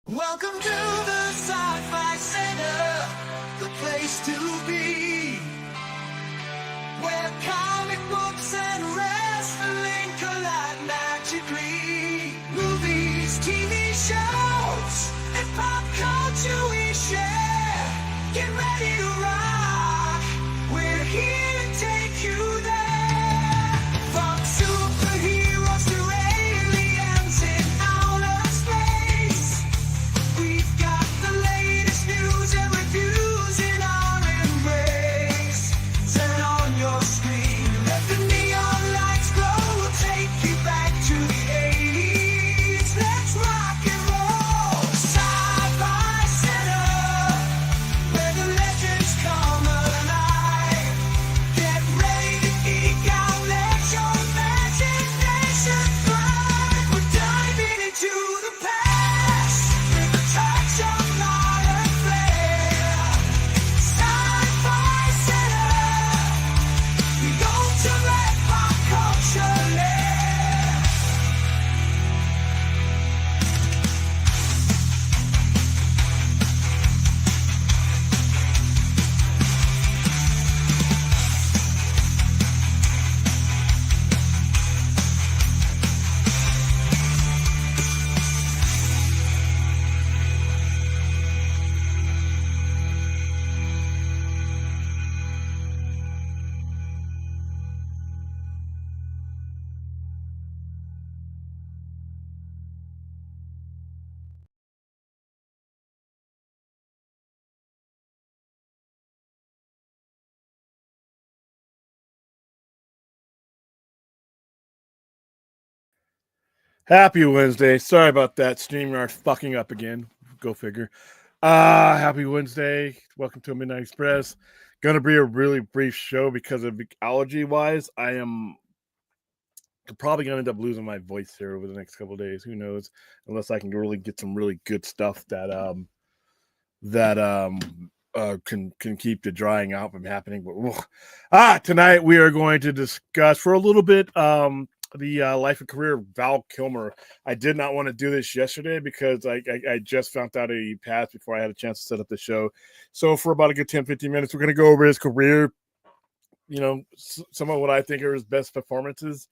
Welcome to the Sci-Fi Center, the place to be, where comic books and wrestling collide magically. Movies, TV shows, and pop culture we share. Get ready to rock, we're here to take you there. From superheroes to aliens in outer space, we've got the latest news and reviews in our embrace. Turn on your screen, let the neon lights glow. We'll take you back to the 80s. Let's rock and roll. Sci-Fi Center, where the legends come alive. Get ready to geek out, let your imagination fly. We're diving into the past with a touch of modern flair. Sci-Fi Center, the ultimate pop culture lair. Happy Wednesday. Sorry about that. StreamYard fucking up again. Go figure. Happy Wednesday. Welcome to Midnight Express. Gonna be a really brief show because of allergy wise. I am probably gonna end up losing my voice here over the next couple of days. Who knows? Unless I can really get some really good stuff that can keep the drying out from happening. But tonight we are going to discuss for a little bit the life and career of Val Kilmer. I did not want to do this yesterday because I just found out he passed before I had a chance to set up the show. So for about a good 10-15 minutes, we're going to go over his career, some of what I think are his best performances.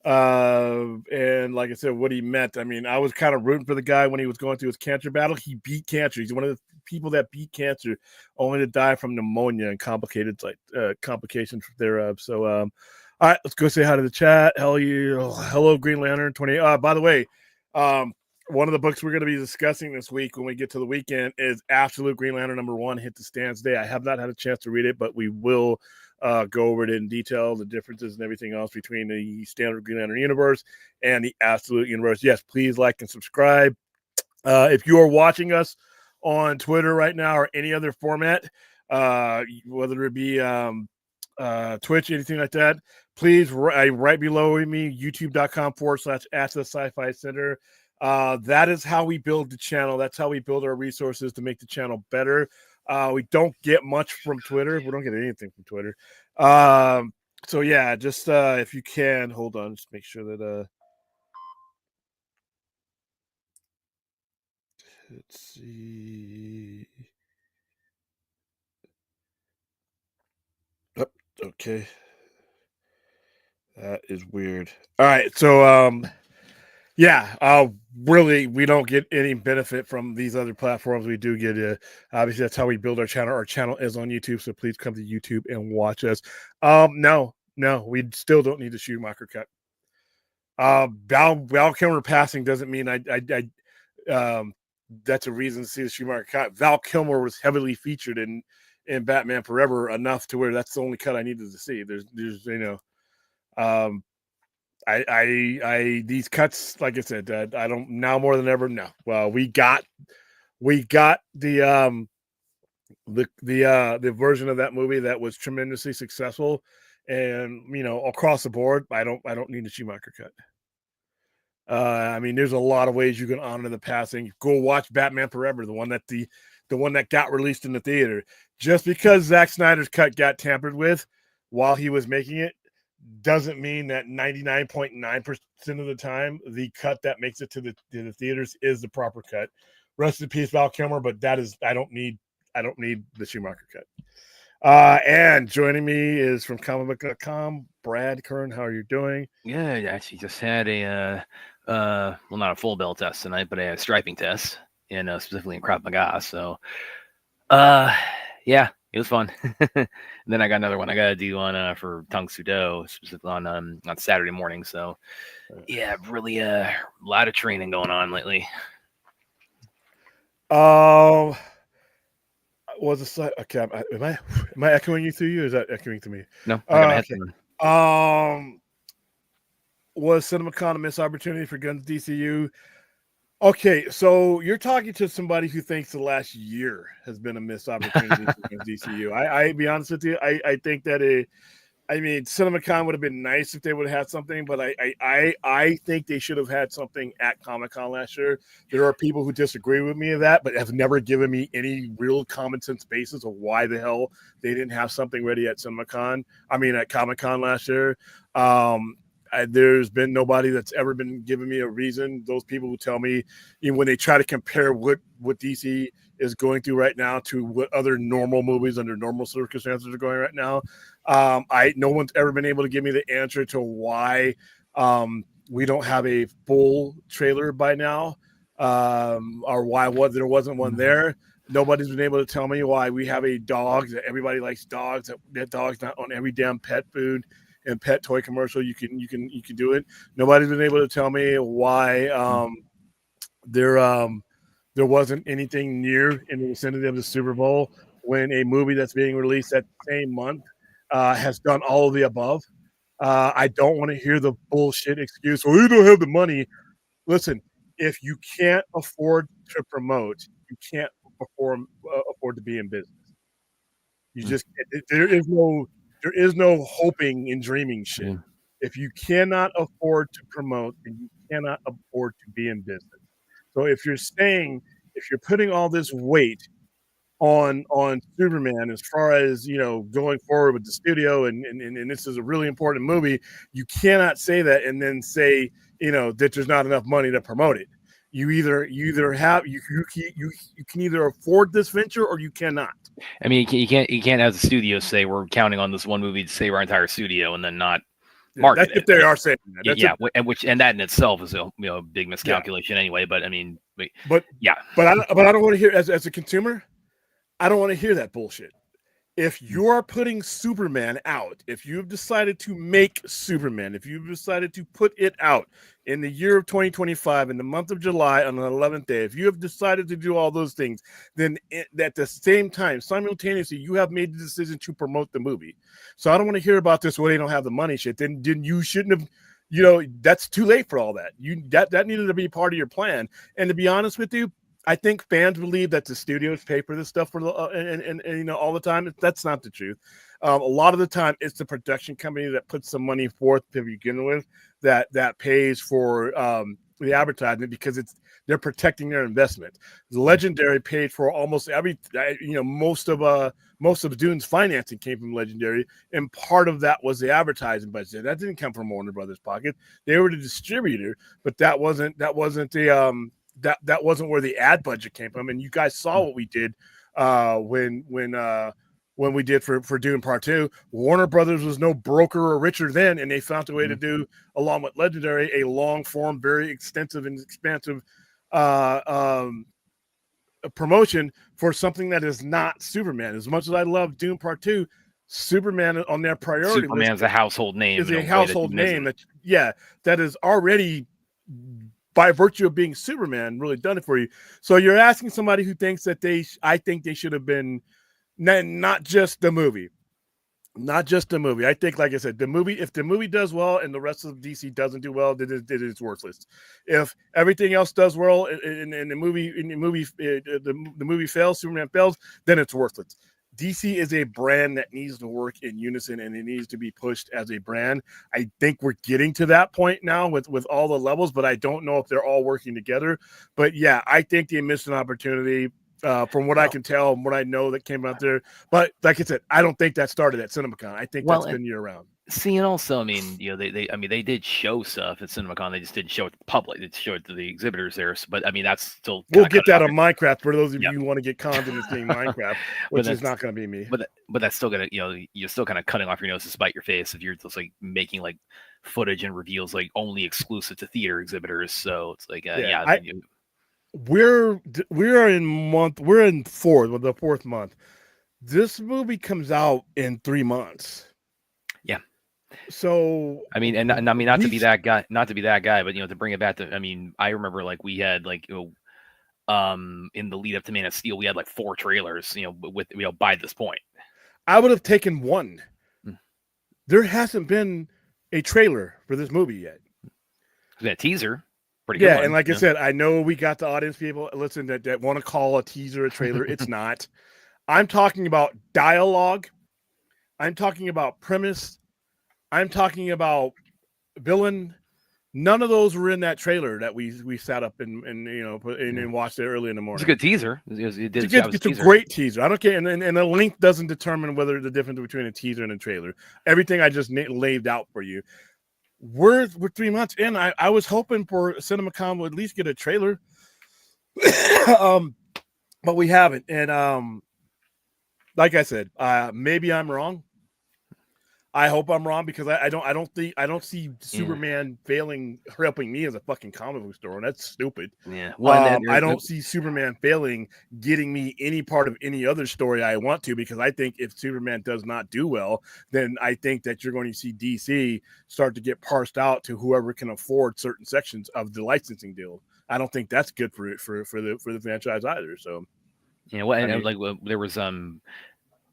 And like I said, what he meant. I mean, I was kind of rooting for the guy when he was going through his cancer battle. He beat cancer. He's one of the people that beat cancer only to die from pneumonia and complications thereof. So all right, let's go say hi to the chat. Hello, Green Lantern 20. By the way, one of the books we're going to be discussing this week when we get to the weekend is Absolute Green Lantern #1, Hit the Stands Day. I have not had a chance to read it, but we will go over it in detail, the differences and everything else between the standard Green Lantern universe and the Absolute universe. Yes, please like and subscribe. If you are watching us on Twitter right now or any other format, whether it be Twitch, anything like that, please right below me, youtube.com/@the-sci-fi center. That is how we build the channel. That's how we build our resources to make the channel better. We don't get much from Twitter. We don't get anything from Twitter. So yeah, just if you can, hold on, just make sure that let's see. Oh, okay. That is weird. All right, so yeah, really, we don't get any benefit from these other platforms. We do get obviously that's how we build our channel. Our channel is on YouTube, so please come to YouTube and watch us. No, we still don't need the Schumacher cut. Val Kilmer passing doesn't mean that's a reason to see the Schumacher cut. Val Kilmer was heavily featured in Batman Forever enough to where that's the only cut I needed to see. There's these cuts, like I said, I don't now more than ever. No, well, we got the version of that movie that was tremendously successful, and across the board, I don't need a Schumacher cut. I mean, there's a lot of ways you can honor the passing. Go watch Batman Forever, the one that got released in the theater. Just because Zack Snyder's cut got tampered with while he was making it doesn't mean that 99.9% of the time the cut that makes it to the theaters is the proper cut. rest in peace, Val Kilmer. But that is, I don't need the Schumacher cut. And joining me is from comicbook.com, Brad Kern. How are you doing? Yeah, I actually just had well, not a full belt test tonight, but a striping test, and specifically in Krav Maga. So, yeah, it was fun. And then I got another one I got to do on for Tang Soo Do, specifically on Saturday morning. So, yeah, really a lot of training going on lately. Was a slight okay? Am I echoing you through you? Or is that echoing to me? No, I got my Okay. headset on. Was CinemaCon a missed opportunity for Guns DCU? Okay, so you're talking to somebody who thinks the last year has been a missed opportunity for Guns DCU. I be honest with you, I think that I mean, CinemaCon would have been nice if they would have had something, but I think they should have had something at Comic-Con last year. There are people who disagree with me of that, but have never given me any real common sense basis of why the hell they didn't have something ready at CinemaCon. I mean, at Comic-Con last year. There's been nobody that's ever been giving me a reason. Those people who tell me, even when they try to compare what DC is going through right now to what other normal movies under normal circumstances are going right now, no one's ever been able to give me the answer to why we don't have a full trailer by now, or why there wasn't one there. Nobody's been able to tell me why we have a dog that everybody likes dogs. That dog's not on every damn pet food and pet toy commercial. You can do it. Nobody's been able to tell me why there wasn't anything near in the vicinity of the Super Bowl when a movie that's being released that same month has done all of the above. I don't want to hear the bullshit excuse. Well, you don't have the money. Listen, if you can't afford to promote, you can't afford to be in business. You just there is no hoping and dreaming shit. Yeah. If you cannot afford to promote, then you cannot afford to be in business. So if you're putting all this weight on Superman as far as going forward with the studio and this is a really important movie, you cannot say that and then say that there's not enough money to promote it. You either have you can either afford this venture or you cannot. I mean, you can't have the studio say we're counting on this one movie to save our entire studio and then not market That's if they are saying that. And that in itself is a big miscalculation anyway. But I mean, but I don't want to hear as a consumer. I don't want to hear that bullshit. If you are putting Superman out, if you've decided to make Superman, if you've decided to put it out in the year of 2025, in the month of July on the 11th day, if you have decided to do all those things, then at the same time, simultaneously, you have made the decision to promote the movie. So I don't want to hear about this, well, they don't have the money shit. Then you shouldn't have, that's too late for all that. That needed to be part of your plan. And to be honest with you, I think fans believe that the studios pay for this stuff for and all the time. That's not the truth. A lot of the time, it's the production company that puts some money forth to begin with that pays for the advertisement because they're protecting their investment. Legendary paid for almost most of Dune's financing came from Legendary, and part of that was the advertising budget. That didn't come from Warner Brothers' pocket. They were the distributor, but that wasn't the that wasn't where the ad budget came from. And you guys saw what we did when we did for Dune Part 2. Warner Brothers was no broker or richer then, and they found a way to do, along with Legendary, a long form, very extensive and expansive promotion for something that is not Superman. As much as I love Dune Part 2, Superman on their priority Superman's list a household name. Is a household name that is already, by virtue of being Superman, really done it for you. So you're asking somebody who thinks that I think they should have been not just the movie. Not just the movie. I think, like I said, if the movie does well and the rest of DC doesn't do well, then it's worthless. If everything else does well and the movie fails, Superman fails, then it's worthless. DC is a brand that needs to work in unison and it needs to be pushed as a brand. I think we're getting to that point now with all the levels, but I don't know if they're all working together. But yeah, I think they missed an opportunity from what I can tell and what I know that came out there. But like I said, I don't think that started at CinemaCon. I think that's been year round. See, and also, I mean, I mean, they did show stuff at CinemaCon. They just didn't show it to the public. They showed it to the exhibitors there. But I mean, that's still We'll kind of get cutting that off on Minecraft for those of yeah. you who want to get cons in this game, Minecraft, but which is that's not going to be me. but that's still gonna, you're still kind of cutting off your nose to spite your face if you're just like making like footage and reveals like only exclusive to theater exhibitors. So it's like, I mean, we're in the fourth month. This movie comes out in 3 months. Yeah. So I mean, and I mean, not to be that guy, but to bring it back to, I mean, I remember like we had like, in the lead up to Man of Steel, we had like 4 trailers, with by this point. I would have taken one. Mm. There hasn't been a trailer for this movie yet. That teaser, pretty good. One, and like I said, I know we got the audience people listen that want to call a teaser a trailer. It's not. I'm talking about dialogue. I'm talking about premise. I'm talking about villain. None of those were in that trailer that we sat up and watched it early in the morning. It's a good teaser. It's a great teaser. I don't care, and the length doesn't determine whether the difference between a teaser and a trailer. Everything I just laid out for you. We're 3 months in. I was hoping for CinemaCon would at least get a trailer, but we haven't. And like I said, maybe I'm wrong. I hope I'm wrong because I don't see Superman helping me as a fucking comic book store, and that's stupid. Yeah. Well, I don't see Superman failing getting me any part of any other story I want to, because I think if Superman does not do well, then I think that you're going to see DC start to get parsed out to whoever can afford certain sections of the licensing deal. I don't think that's good for the franchise either. So there was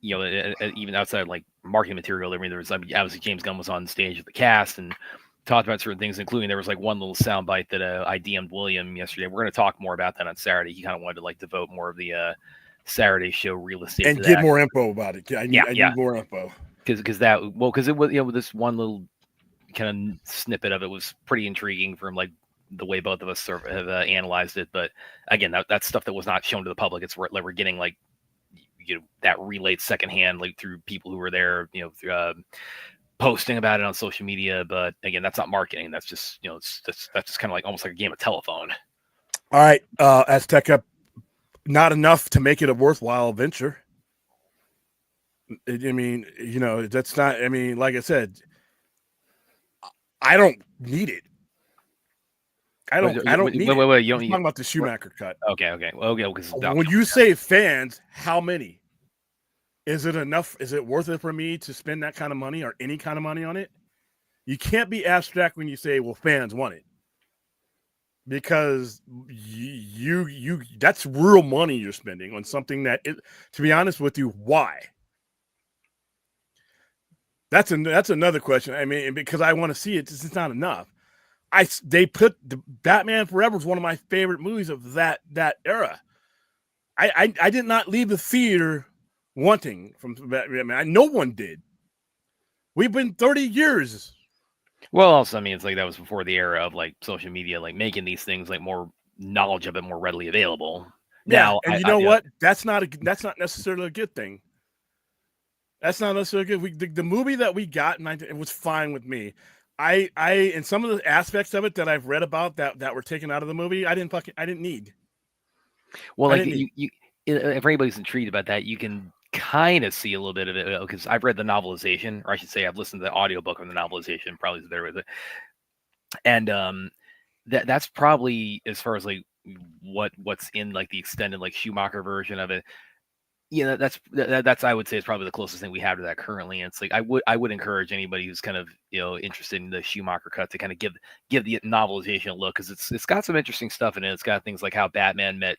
even outside like marketing material, I mean, there was obviously James Gunn was on stage with the cast and talked about certain things, including there was like one little soundbite that I DM'd William yesterday. We're going to talk more about that on Saturday. He kind of wanted to like devote more of the Saturday show real estate and to get that. more info about it. I need more info because it was this one little kind of snippet of it was pretty intriguing from like the way both of us have analyzed it. But again, that's stuff that was not shown to the public. It's like we're getting like that relayed secondhand, like through people who were there, posting about it on social media. But again, that's not marketing. That's just that's just kind of like almost like a game of telephone. All right, Azteca, not enough to make it a worthwhile venture. I mean, that's not. I mean, like I said, I don't need it. I don't need it. Wait, you don't I'm talking about the Schumacher cut. Okay. Because when you say fans, how many? Is it enough? Is it worth it for me to spend that kind of money or any kind of money on it? You can't be abstract when you say, well, fans want it. Because you that's real money you're spending on something that, to be honest with you, why? That's another question. I mean, because I want to see it, it's not enough. They put the Batman Forever is one of my favorite movies of that era. I did not leave the theater wanting from Batman. No one did. We've been 30 years. Well, also, I mean, it's like that was before the era of like social media, like making these things like more knowledge of it more readily available. Yeah, now, and you know what? That's not necessarily a good thing. That's not necessarily good. The movie that we got, it was fine with me. I and some of the aspects of it that I've read about that were taken out of the movie, I didn't need. Well, like you if anybody's intrigued about that, you can kind of see a little bit of it because I've read the novelization, or I should say I've listened to the audiobook of the novelization, probably there with it. And that's probably, as far as like what's in like the extended like Schumacher version of it, that's I would say is probably the closest thing we have to that currently. And it's like I would encourage anybody who's kind of interested in the Schumacher cut to kind of give the novelization a look, because it's got some interesting stuff in it. It's got things like how Batman met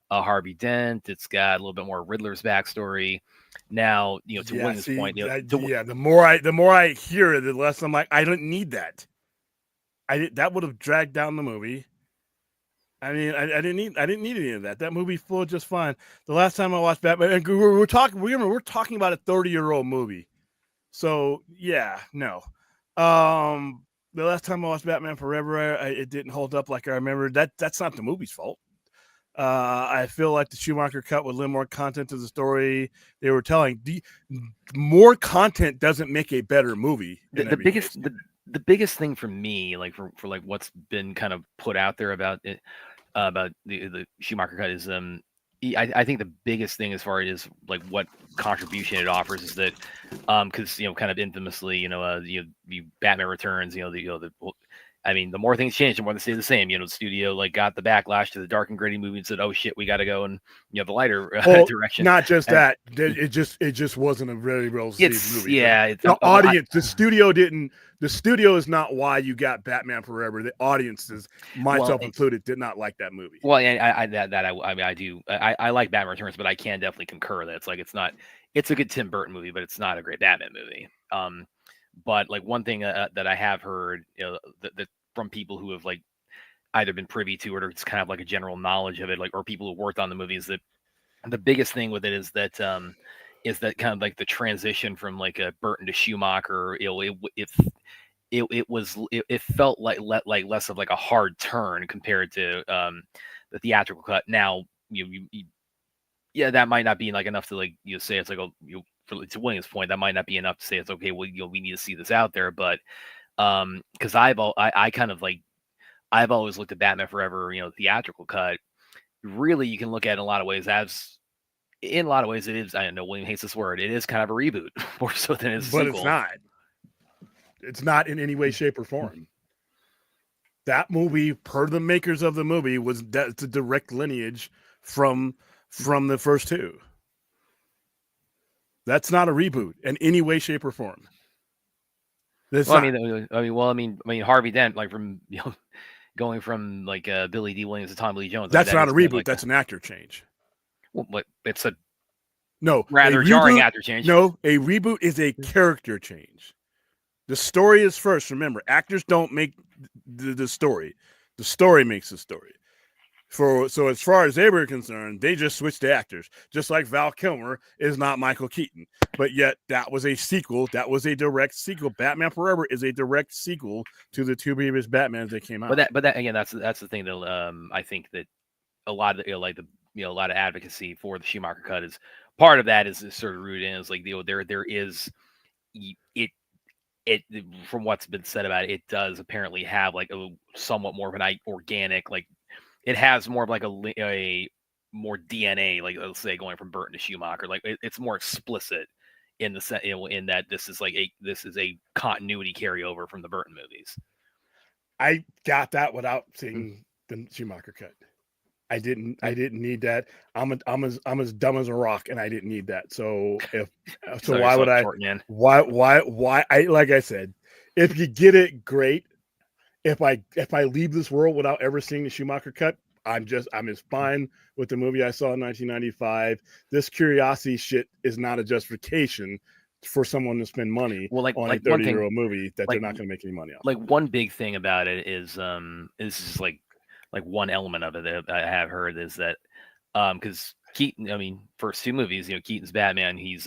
Harvey Dent. It's got a little bit more Riddler's backstory. Now, to William's point, the more I hear it, the less I'm like, I don't need that. That would have dragged down the movie. I mean, I didn't need any of that. That movie flowed just fine. The last time I watched Batman, and we're talking about a 30-year-old movie. So yeah, no. The last time I watched Batman Forever, it didn't hold up like I remember. That's not the movie's fault. I feel like the Schumacher cut would lend more content to the story they were telling. More content doesn't make a better movie. The biggest thing for me, like for like what's been kind of put out there about it, about the Schumacher cut is I think the biggest thing as far as like what contribution it offers is that because kind of infamously Batman Returns I mean, the more things change, the more they stay the same. The studio like got the backlash to the dark and gritty movie and said, "Oh shit, we got to go in the lighter direction." Not just that, it just wasn't a very well received movie. Yeah, the audience, the studio didn't. The studio is not why you got Batman Forever. The audiences, myself included, did not like that movie. Well, I do. I like Batman Returns, but I can definitely concur that it's a good Tim Burton movie, but it's not a great Batman movie. But like one thing that I have heard, that from people who have like either been privy to it or it's kind of like a general knowledge of it, like or people who worked on the movie, is that the biggest thing with it is that kind of like the transition from like a Burton to Schumacher. It felt like less of like a hard turn compared to the theatrical cut. Now yeah, that might not be like enough to like say it's like to William's point, that might not be enough to say it's okay. Well, we need to see this out there, but because I've always looked at Batman Forever, theatrical cut. Really, you can look at it in a lot of ways it is. I know William hates this word. It is kind of a reboot more so than it's a sequel. It's not. It's not in any way, shape, or form. That movie, per the makers of the movie, that's a direct lineage from the first two. That's not a reboot in any way, shape, or form. I mean, Harvey Dent, like from going from like Billy D. Williams to Tommy Lee Jones. That's not a reboot. Like that's an actor change. Well, but it's a no rather jarring actor change. No, a reboot is a character change. The story is first. Remember, actors don't make the story. The story makes the story. So as far as they were concerned, they just switched the actors. Just like Val Kilmer is not Michael Keaton. But yet that was a sequel. That was a direct sequel. Batman Forever is a direct sequel to the two previous Batmans that came out. But that again, that's the thing that I think that a lot of a lot of advocacy for the Schumacher cut is part of that is sort of rooted in is like there is it from what's been said about it, it does apparently have like a somewhat more of an organic, like it has more of like a more DNA, like let's say going from Burton to Schumacher, like it's more explicit in the in that this is a continuity carryover from the Burton movies. I got that without seeing the Schumacher cut. I didn't need that. I'm as dumb as a rock, and I didn't need that. So why would I? Why? Like I said, if you get it, great. If I leave this world without ever seeing the Schumacher cut, I'm as fine with the movie I saw in 1995. This curiosity shit is not a justification for someone to spend money on a 30-year-old movie that they're not going to make any money off. Like one big thing about it is this is like one element of it that I have heard is that because Keaton, I mean, first two movies, Keaton's Batman, he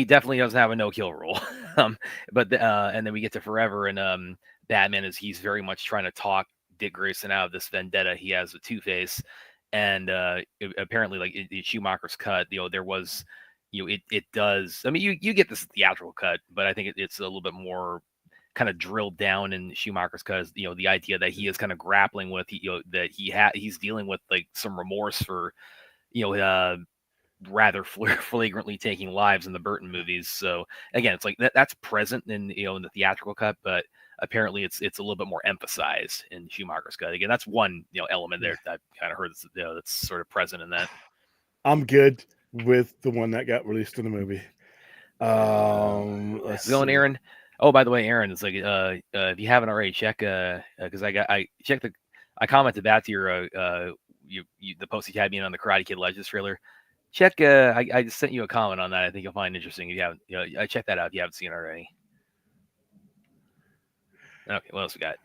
definitely doesn't have a no-kill rule. But and then we get to Forever, and Batman he's very much trying to talk Dick Grayson out of this vendetta he has with Two-Face, and apparently, like in Schumacher's cut, there was, it does. I mean, you get this theatrical cut, but I think it's a little bit more kind of drilled down in Schumacher's cut. The idea that he is kind of grappling with, that he's dealing with like some remorse for, rather flagrantly taking lives in the Burton movies. So again, it's like that's present in in the theatrical cut, but apparently it's a little bit more emphasized in Schumacher's cut. Again, that's one element there that I've kind of heard that's sort of present in that. I'm good with the one that got released in the movie. Let's go on, Aaron. Oh, by the way, Aaron, it's like if you haven't already, check because I commented back to your the post you had me on the Karate Kid Legends trailer. Check. I just sent you a comment on that. I think you'll find interesting if you haven't. I check that out if you haven't seen it already. Okay, what else we got?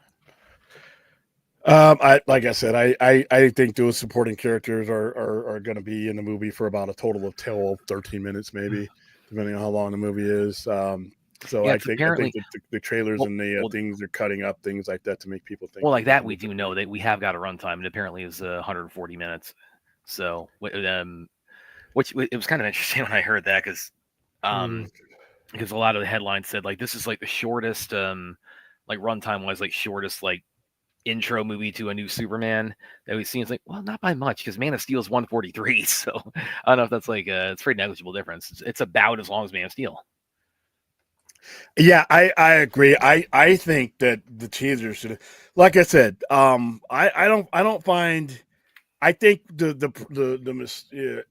Like I said, I think those supporting characters are going to be in the movie for about a total of 12, 13 minutes, maybe, depending on how long the movie is. So yeah, I think the trailers and the things they're cutting up, things like that, to make people think. Well, like that, we do know that we have got a runtime. It apparently is 140 minutes. So, which it was kind of interesting when I heard that because a lot of the headlines said like this is like the shortest like runtime was like shortest like intro movie to a new Superman that we've seen. It's like, well, not by much because Man of Steel is 143. So I don't know if that's like it's a pretty negligible difference. It's about as long as Man of Steel. Yeah, I agree. I think that the teaser should, like I said, I don't find. I think the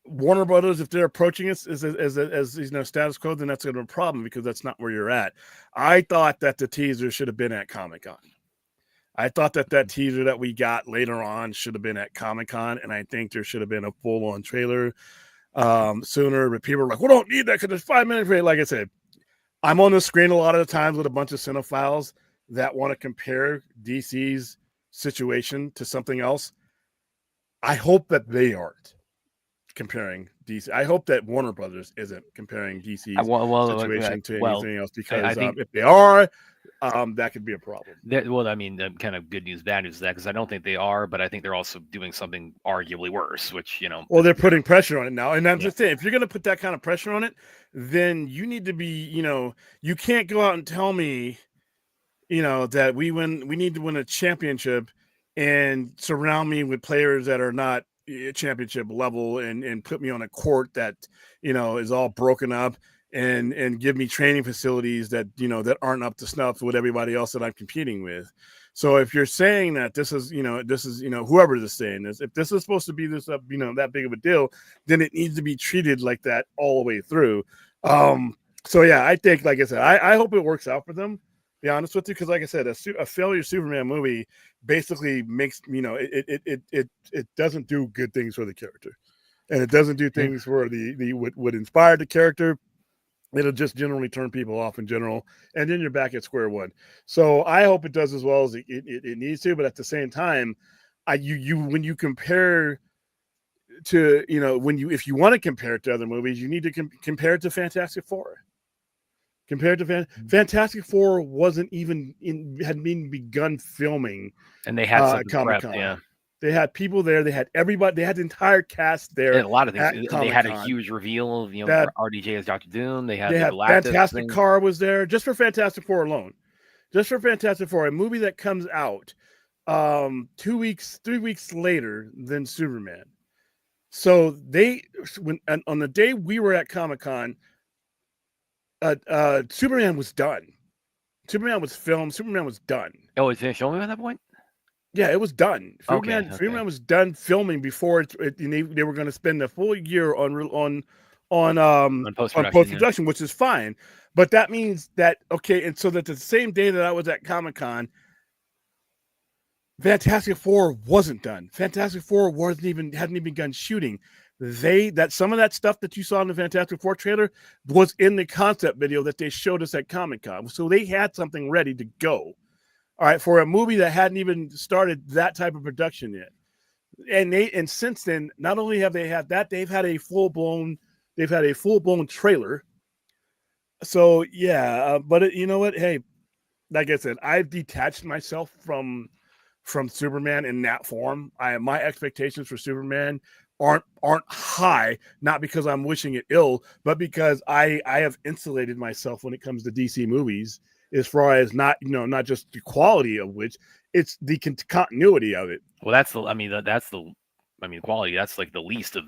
Warner Brothers, if they're approaching us as you know status quo, then that's going to be a problem because that's not where you're at. I thought that the teaser should have been at Comic-Con. I thought that teaser that we got later on should have been at Comic-Con, and I think there should have been a full-on trailer sooner. But people are like, "We don't need that because it's 5 minutes." Like I said, I'm on the screen a lot of the times with a bunch of cinephiles that want to compare DC's situation to something else. I hope that they aren't comparing DC. I hope that Warner Brothers isn't comparing DC's situation to anything else because I think, if they are, that could be a problem. Well, I mean, kind of good news, bad news is that because I don't think they are, but I think they're also doing something arguably worse, which, Well, they're putting pressure on it now. And I'm just saying, if you're going to put that kind of pressure on it, then you need to be, you can't go out and tell me, that we need to win a championship and surround me with players that are not championship level and put me on a court that, is all broken up and give me training facilities that, that aren't up to snuff with everybody else that I'm competing with. So if you're saying that this is whoever is saying this, if this is supposed to be this, that big of a deal, then it needs to be treated like that all the way through. So yeah, I think, like I said, I hope it works out for them. Be honest with you, because like I said, a failure Superman movie basically makes it doesn't do good things for the character, and it doesn't do things for the what inspired the character. It'll just generally turn people off in general, and then you're back at square one. So I hope it does as well as it needs to, but at the same time, when you compare to if you want to compare it to other movies, you need to compare it to Fantastic Four. Compared to Fantastic Four hadn't even begun filming, and they had Comic-Con. Yeah. They had people there. They had everybody. They had the entire cast there. And a lot of things. They had a huge reveal of RDJ as Dr. Doom. They had Fantastic Car was there just for Fantastic Four alone. Just for Fantastic Four, a movie that comes out 3 weeks later than Superman. So on the day we were at Comic-Con, Superman was done. Superman was filmed. Superman was done. Oh, is it showing at that point? Yeah, it was done. Superman was done filming before they were going to spend the full year on post-production, which is fine. But that means that and so that the same day that I was at Comic-Con, Fantastic Four wasn't done. Fantastic Four hadn't even begun shooting. Some of that stuff that you saw in the Fantastic Four trailer was in the concept video that they showed us at Comic-Con. So they had something ready to go. All right, for a movie that hadn't even started that type of production yet. And since then, not only have they had that, they've had a full-blown trailer. So yeah, but you know what? Hey, like I said, I've detached myself from Superman in that form. My expectations for Superman aren't high, not because I'm wishing it ill, but because I have insulated myself when it comes to DC movies, as far as not just the quality of which, it's the continuity of it. Well, the quality. That's like the least of,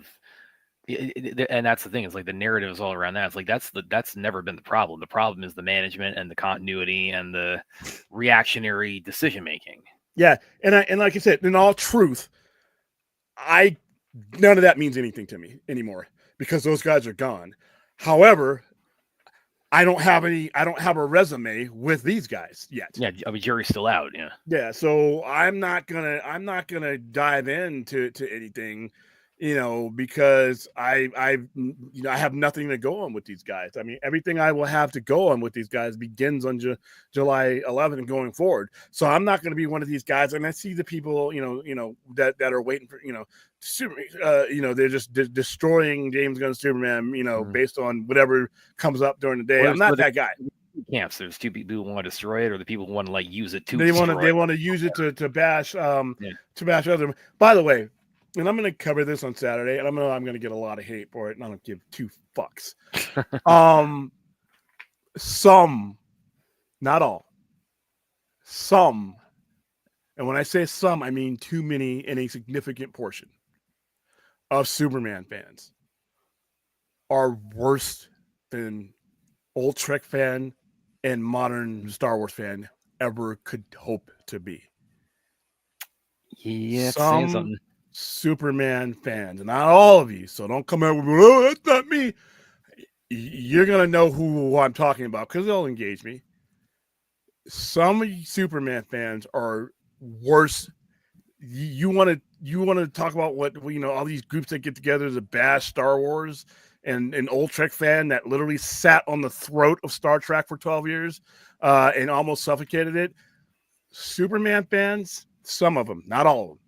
and that's the thing. It's like the narrative is all around that. It's like that's never been the problem. The problem is the management and the continuity and the reactionary decision making. Yeah, and like I said, in all truth, none of that means anything to me anymore because those guys are gone. However, I don't have a resume with these guys yet. Yeah, I mean, jury's still out. Yeah. Yeah, so I'm not gonna dive into anything, because I have nothing to go on with these guys. I mean, everything I will have to go on with these guys begins on July 11th and going forward. So I'm not going to be one of these guys. And I see the people, that are waiting for, they're just destroying James Gunn's Superman, based on whatever comes up during the day. I'm not that guy. Camps. There's two people who want to destroy it, or the people who want to use it to. They want to use it to bash to bash other. By the way, and I'm going to cover this on Saturday, and I'm going to get a lot of hate for it, and I don't give two fucks. Some, not all, some, and when I say some, I mean too many in a significant portion of Superman fans are worse than old Trek fan and modern Star Wars fan ever could hope to be. Yeah, some Superman fans, not all of you, so don't come out with, oh, that's not me. You're going to know who I'm talking about because they'll engage me. Some Superman fans are worse. You want to talk about what, all these groups that get together to bash Star Wars, and an old Trek fan that literally sat on the throat of Star Trek for 12 years and almost suffocated it. Superman fans, some of them, not all of them,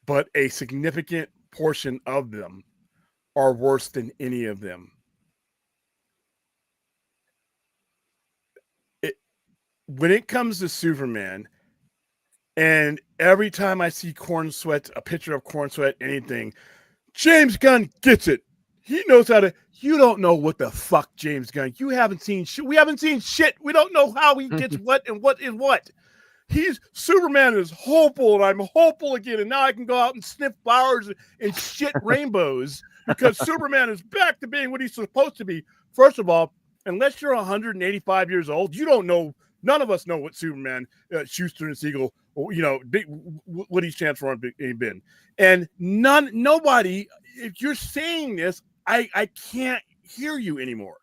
but a significant portion of them are worse than any of them. When it comes to Superman, and every time I see a picture of Corn Sweat, anything, James Gunn gets it. He knows how to. You don't know what the fuck James Gunn. You haven't seen shit. We haven't seen shit. We don't know how he gets what and what is what. Superman is hopeful, and I'm hopeful again. And now I can go out and sniff flowers and shit rainbows because Superman is back to being what he's supposed to be. First of all, unless you're 185 years old, you don't know. None of us know what Superman, Schuster and Siegel, what he's transformed been. And nobody, if you're saying this, I can't hear you anymore.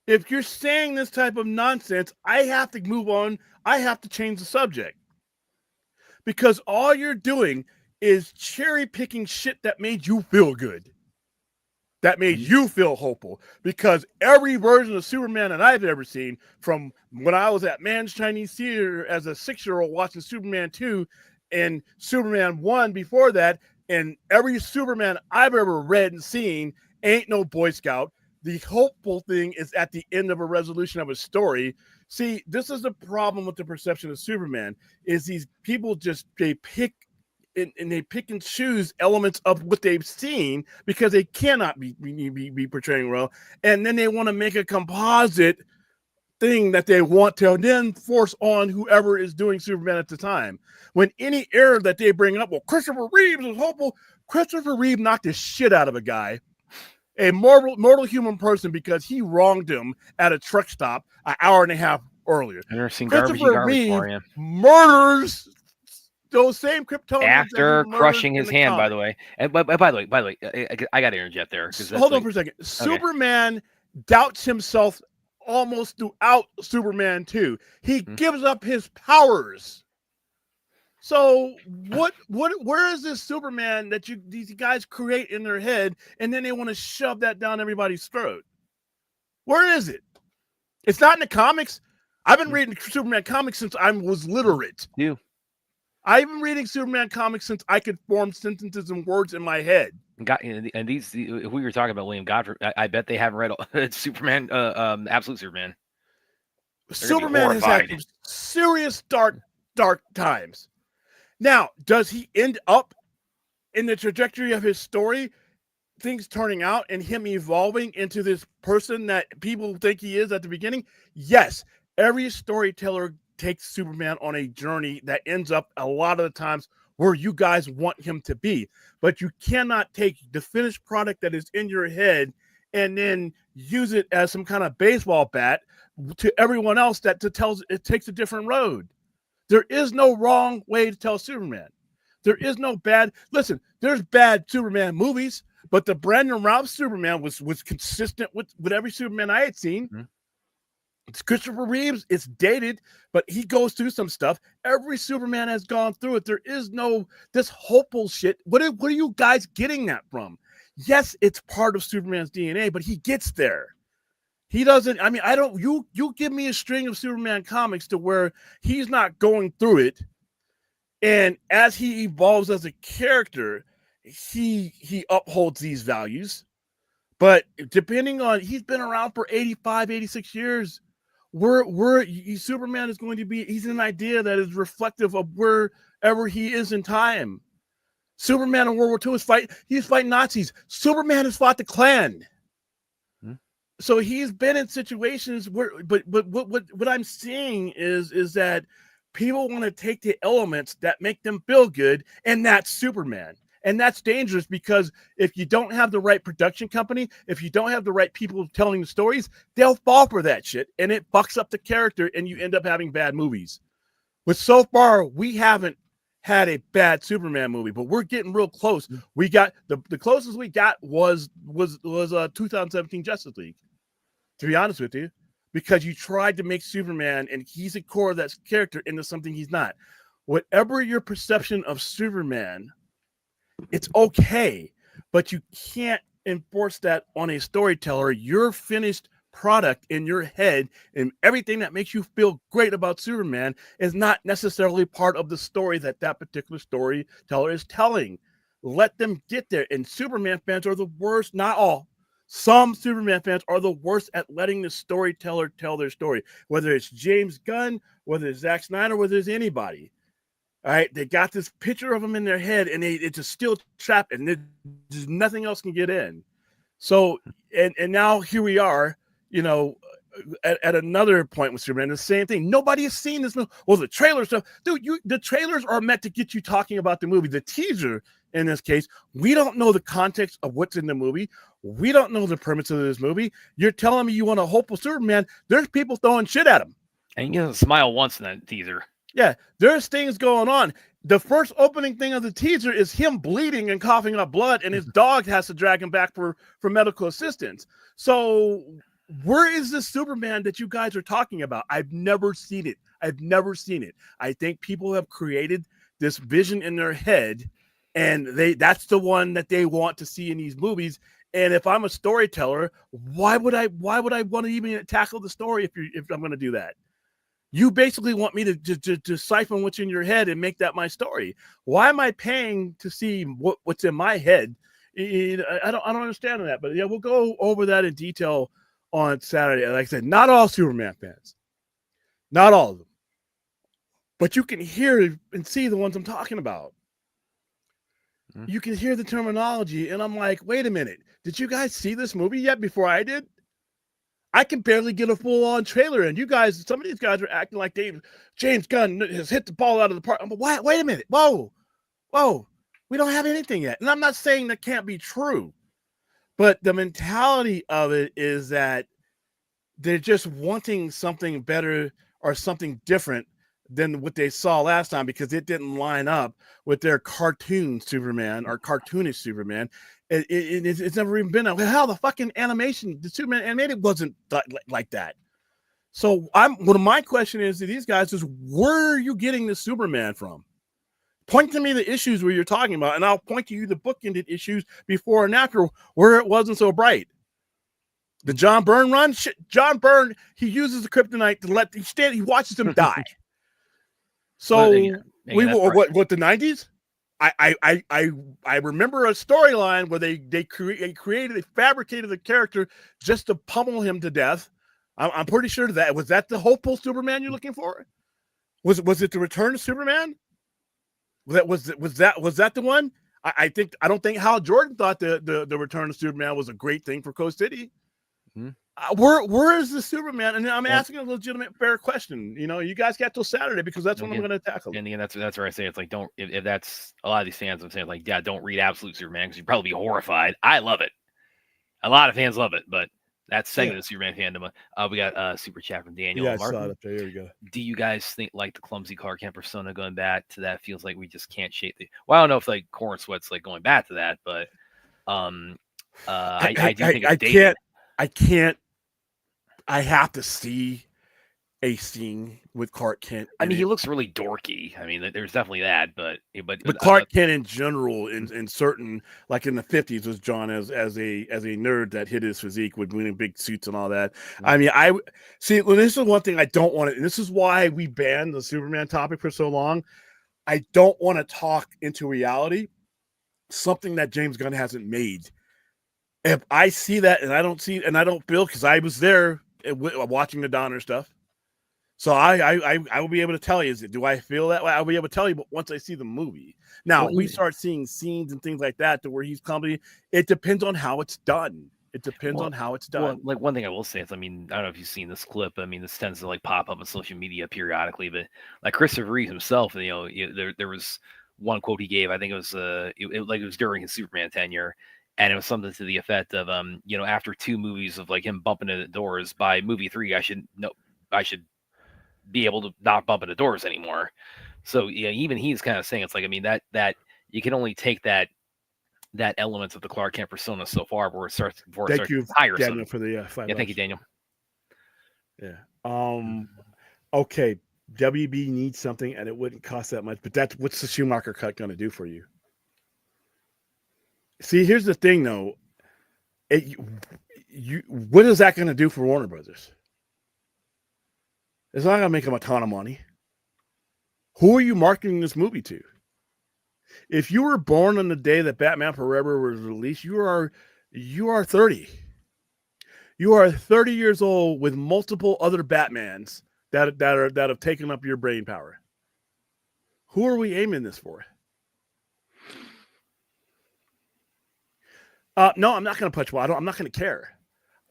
If you're saying this type of nonsense, I have to move on. I have to change the subject. Because all you're doing is cherry picking shit that made you feel good. That made you feel hopeful. Because every version of Superman that I've ever seen, from when I was at Man's Chinese Theater as a 6-year-old watching Superman 2 and Superman 1 before that, and every Superman I've ever read and seen, ain't no Boy Scout. The hopeful thing is at the end of a resolution of a story. See, this is the problem with the perception of Superman, is these people they pick and choose elements of what they've seen because they cannot be portraying well. And then they want to make a composite thing that they want to then force on whoever is doing Superman at the time. When any error that they bring up, well, Christopher Reeves is hopeful. Christopher Reeve knocked the shit out of a guy, a mortal human person, because he wronged him at a truck stop an hour and a half earlier. I've never seen Christopher garbage Reeve for you. Murders those same Kryptonians after crushing his hand, by the way. And by the way, I got to interject there. Hold on for a second. Okay. Superman doubts himself almost throughout Superman 2. He gives up his powers. So where is this Superman that these guys create in their head, and then they want to shove that down everybody's throat? Where is it? It's not in the comics. I've been reading Superman comics since I was literate. I've been reading Superman comics since I could form sentences and words in my head. And these, if we were talking about William Godfrey, I bet they haven't read Superman, Absolute Superman. Superman has had serious dark times. Now, does he end up in the trajectory of his story, things turning out and him evolving into this person that people think he is at the beginning? Yes. Every storyteller takes Superman on a journey that ends up a lot of the times where you guys want him to be. But you cannot take the finished product that is in your head and then use it as some kind of baseball bat to everyone else that tells it takes a different road. There is no wrong way to tell Superman. There is no bad. Listen, there's bad Superman movies, but the Brandon Routh Superman was consistent with every Superman I had seen. Mm-hmm. It's Christopher Reeves. It's dated, but he goes through some stuff. Every Superman has gone through it. There is no this hopeful shit. What are you guys getting that from? Yes, it's part of Superman's DNA, but he gets there. He doesn't. I mean, I don't. You give me a string of Superman comics to where he's not going through it, and as he evolves as a character, he upholds these values. But depending on, he's been around for 85, 86 years. Superman is going to be, he's an idea that is reflective of wherever he is in time. Superman in World War II he's fighting Nazis. Superman has fought the Klan. So he's been in situations where, but what I'm seeing is that people want to take the elements that make them feel good, and that's Superman. And that's dangerous, because if you don't have the right production company, if you don't have the right people telling the stories, they'll fall for that shit, and it fucks up the character, and you end up having bad movies. But so far, we haven't had a bad Superman movie, but we're getting real close. We got the closest we got was 2017 Justice League, to be honest with you, because you tried to make Superman, and he's a core of that character, into something he's not. Whatever your perception of Superman, it's okay, but you can't enforce that on a storyteller. Your finished product in your head and everything that makes you feel great about Superman is not necessarily part of the story that particular storyteller is telling. Let them get there. And Superman fans are the worst, not all. Some Superman fans are the worst at letting the storyteller tell their story, whether it's James Gunn, whether it's Zack Snyder, whether it's anybody. All right, they got this picture of him in their head, and it's a steel trap, and there's nothing else can get in. So, and now here we are, at another point with Superman, the same thing. Nobody has seen this movie. Well, the trailer stuff, dude. The trailers are meant to get you talking about the movie. The teaser, in this case, we don't know the context of what's in the movie. We don't know the premise of this movie. You're telling me you want a hopeful Superman? There's people throwing shit at him, and you smile once in that teaser. Yeah, there's things going on. The first opening thing of the teaser is him bleeding and coughing up blood, and his dog has to drag him back for medical assistance. So where is the Superman that you guys are talking about? I've never seen it. I think people have created this vision in their head, and that's the one that they want to see in these movies. And if I'm a storyteller, why would I want to even tackle the story if I'm going to do that? You basically want me to siphon what's in your head and make that my story. Why am I paying to see what's in my head? I don't understand that. But yeah, we'll go over that in detail on Saturday. Like I said, not all Superman fans, not all of them, but you can hear and see the ones I'm talking about. You can hear the terminology, and I'm like, wait a minute, did you guys see this movie yet before I did? I can barely get a full-on trailer, and you guys, some of these guys are acting like James Gunn has hit the ball out of the park. I'm like, wait a minute, whoa, we don't have anything yet. And I'm not saying that can't be true, but the mentality of it is that they're just wanting something better or something different than what they saw last time, because it didn't line up with their cartoon Superman or cartoonish Superman. It's never even been hell. The fucking animation, the Superman animated wasn't like that. So one of my question is to these guys is, where are you getting the Superman from? Point to me the issues where you're talking about, and I'll point to you the bookended issues before and after where it wasn't so bright. The John Byrne run, shit, John Byrne, he uses the kryptonite to he watches him die. So we were what the 90s? I remember a storyline where they fabricated a character just to pummel him to death. I'm pretty sure that was the hopeful Superman you're looking for. Was it the Return of Superman? Was that the one? I don't think Hal Jordan thought the Return of Superman was a great thing for Coast City. Where is the Superman? And I'm asking a legitimate, fair question. You guys got till Saturday, because that's when I'm going to tackle. And again, that's where I say it's like, don't, if that's a lot of these fans, I'm saying like, yeah, don't read Absolute Superman, because you'd probably be horrified. I love it. A lot of fans love it, but that's segment of Superman fandom. We got a super chat from Daniel. Yeah, I saw it up there. Here we go. Do you guys think like the clumsy Clark Kent persona going back to that feels like we just can't shape the? Well, I don't know if like Corn Sweat's like going back to that, but I do think it's dated. I can't. I have to see a scene with Clark Kent. I mean, he looks really dorky. I mean, there's definitely that, but Clark Kent in general, in certain, like in the 50s, was drawn as a nerd that hid his physique with wearing big suits and all that. I mean, I see. Well, this is one thing I don't want to. And this is why we banned the Superman topic for so long. I don't want to talk into reality, something that James Gunn hasn't made. If I see that and I don't feel, because I was there watching the Donner stuff, So I will be able to tell you, do I feel that way? I'll be able to tell you, but once I see the movie. Now, Well, we start seeing scenes and things like that to where he's comedy. It depends on how it's done. It depends on how it's well, done. like one thing I will say is, I mean, I don't know if you've seen this clip. I mean, this tends to like pop up on social media periodically, but like Christopher Reeve himself, there was one quote he gave. I think it was like it was during his Superman tenure, and it was something to the effect of after 2 movies of like him bumping into doors, by movie 3, I should be able to not bump into doors anymore. So yeah, even he's kind of saying it's like, I mean, that you can only take that element of the Clark Kent persona so far before it Thank starts you, tiresome. Daniel, for the $5. Yeah, thank you, Daniel. Yeah. Okay. WB needs something, and it wouldn't cost that much. But what's the Schumacher cut going to do for you? See, here's the thing, though. What is that going to do for Warner Brothers? It's not going to make them a ton of money. Who are you marketing this movie to? If you were born on the day that Batman Forever was released, you are 30. You are 30 years old with multiple other Batmans that have taken up your brain power. Who are we aiming this for? No, I'm not going to punch Waddle. I'm not going to care.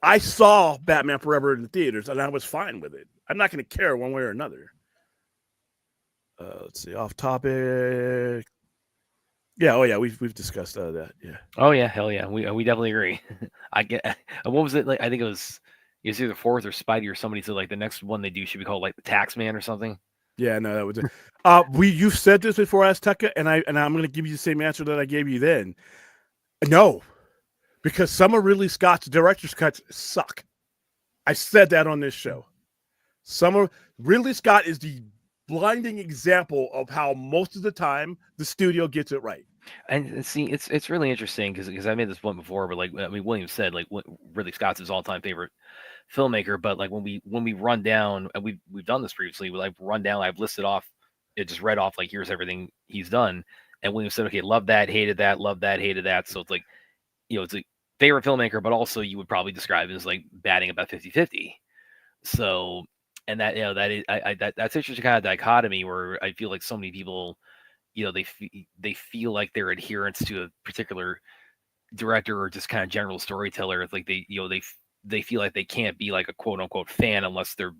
I saw Batman Forever in the theaters, and I was fine with it. I'm not going to care one way or another. Let's see, off topic. Yeah, oh yeah, we've discussed that. Yeah. Oh yeah, hell yeah, we definitely agree. I get. What was it like? I think it was either Fourth or Spidey or somebody said like the next one they do should be called like the Tax Man or something. Yeah, no, that was it. You've said this before, Azteca, and I'm going to give you the same answer that I gave you then. No, because some of Ridley Scott's director's cuts suck. I said that on this show. Ridley Scott is the blinding example of how most of the time the studio gets it right. And see, it's really interesting because I made this point before, but like I mean, William said like Ridley Scott's his all-time favorite filmmaker, but like when we run down, and we've done this previously, we like run down, I've listed off, it just read off like here's everything he's done, and William said, okay, love that, hated that, love that, hated that. So it's like, it's a favorite filmmaker, but also you would probably describe it as like batting about 50-50. So, and that that is that's interesting kind of dichotomy where I feel like so many people, they feel like their adherence to a particular director or just kind of general storyteller. It's like they feel like they can't be like a quote unquote fan unless their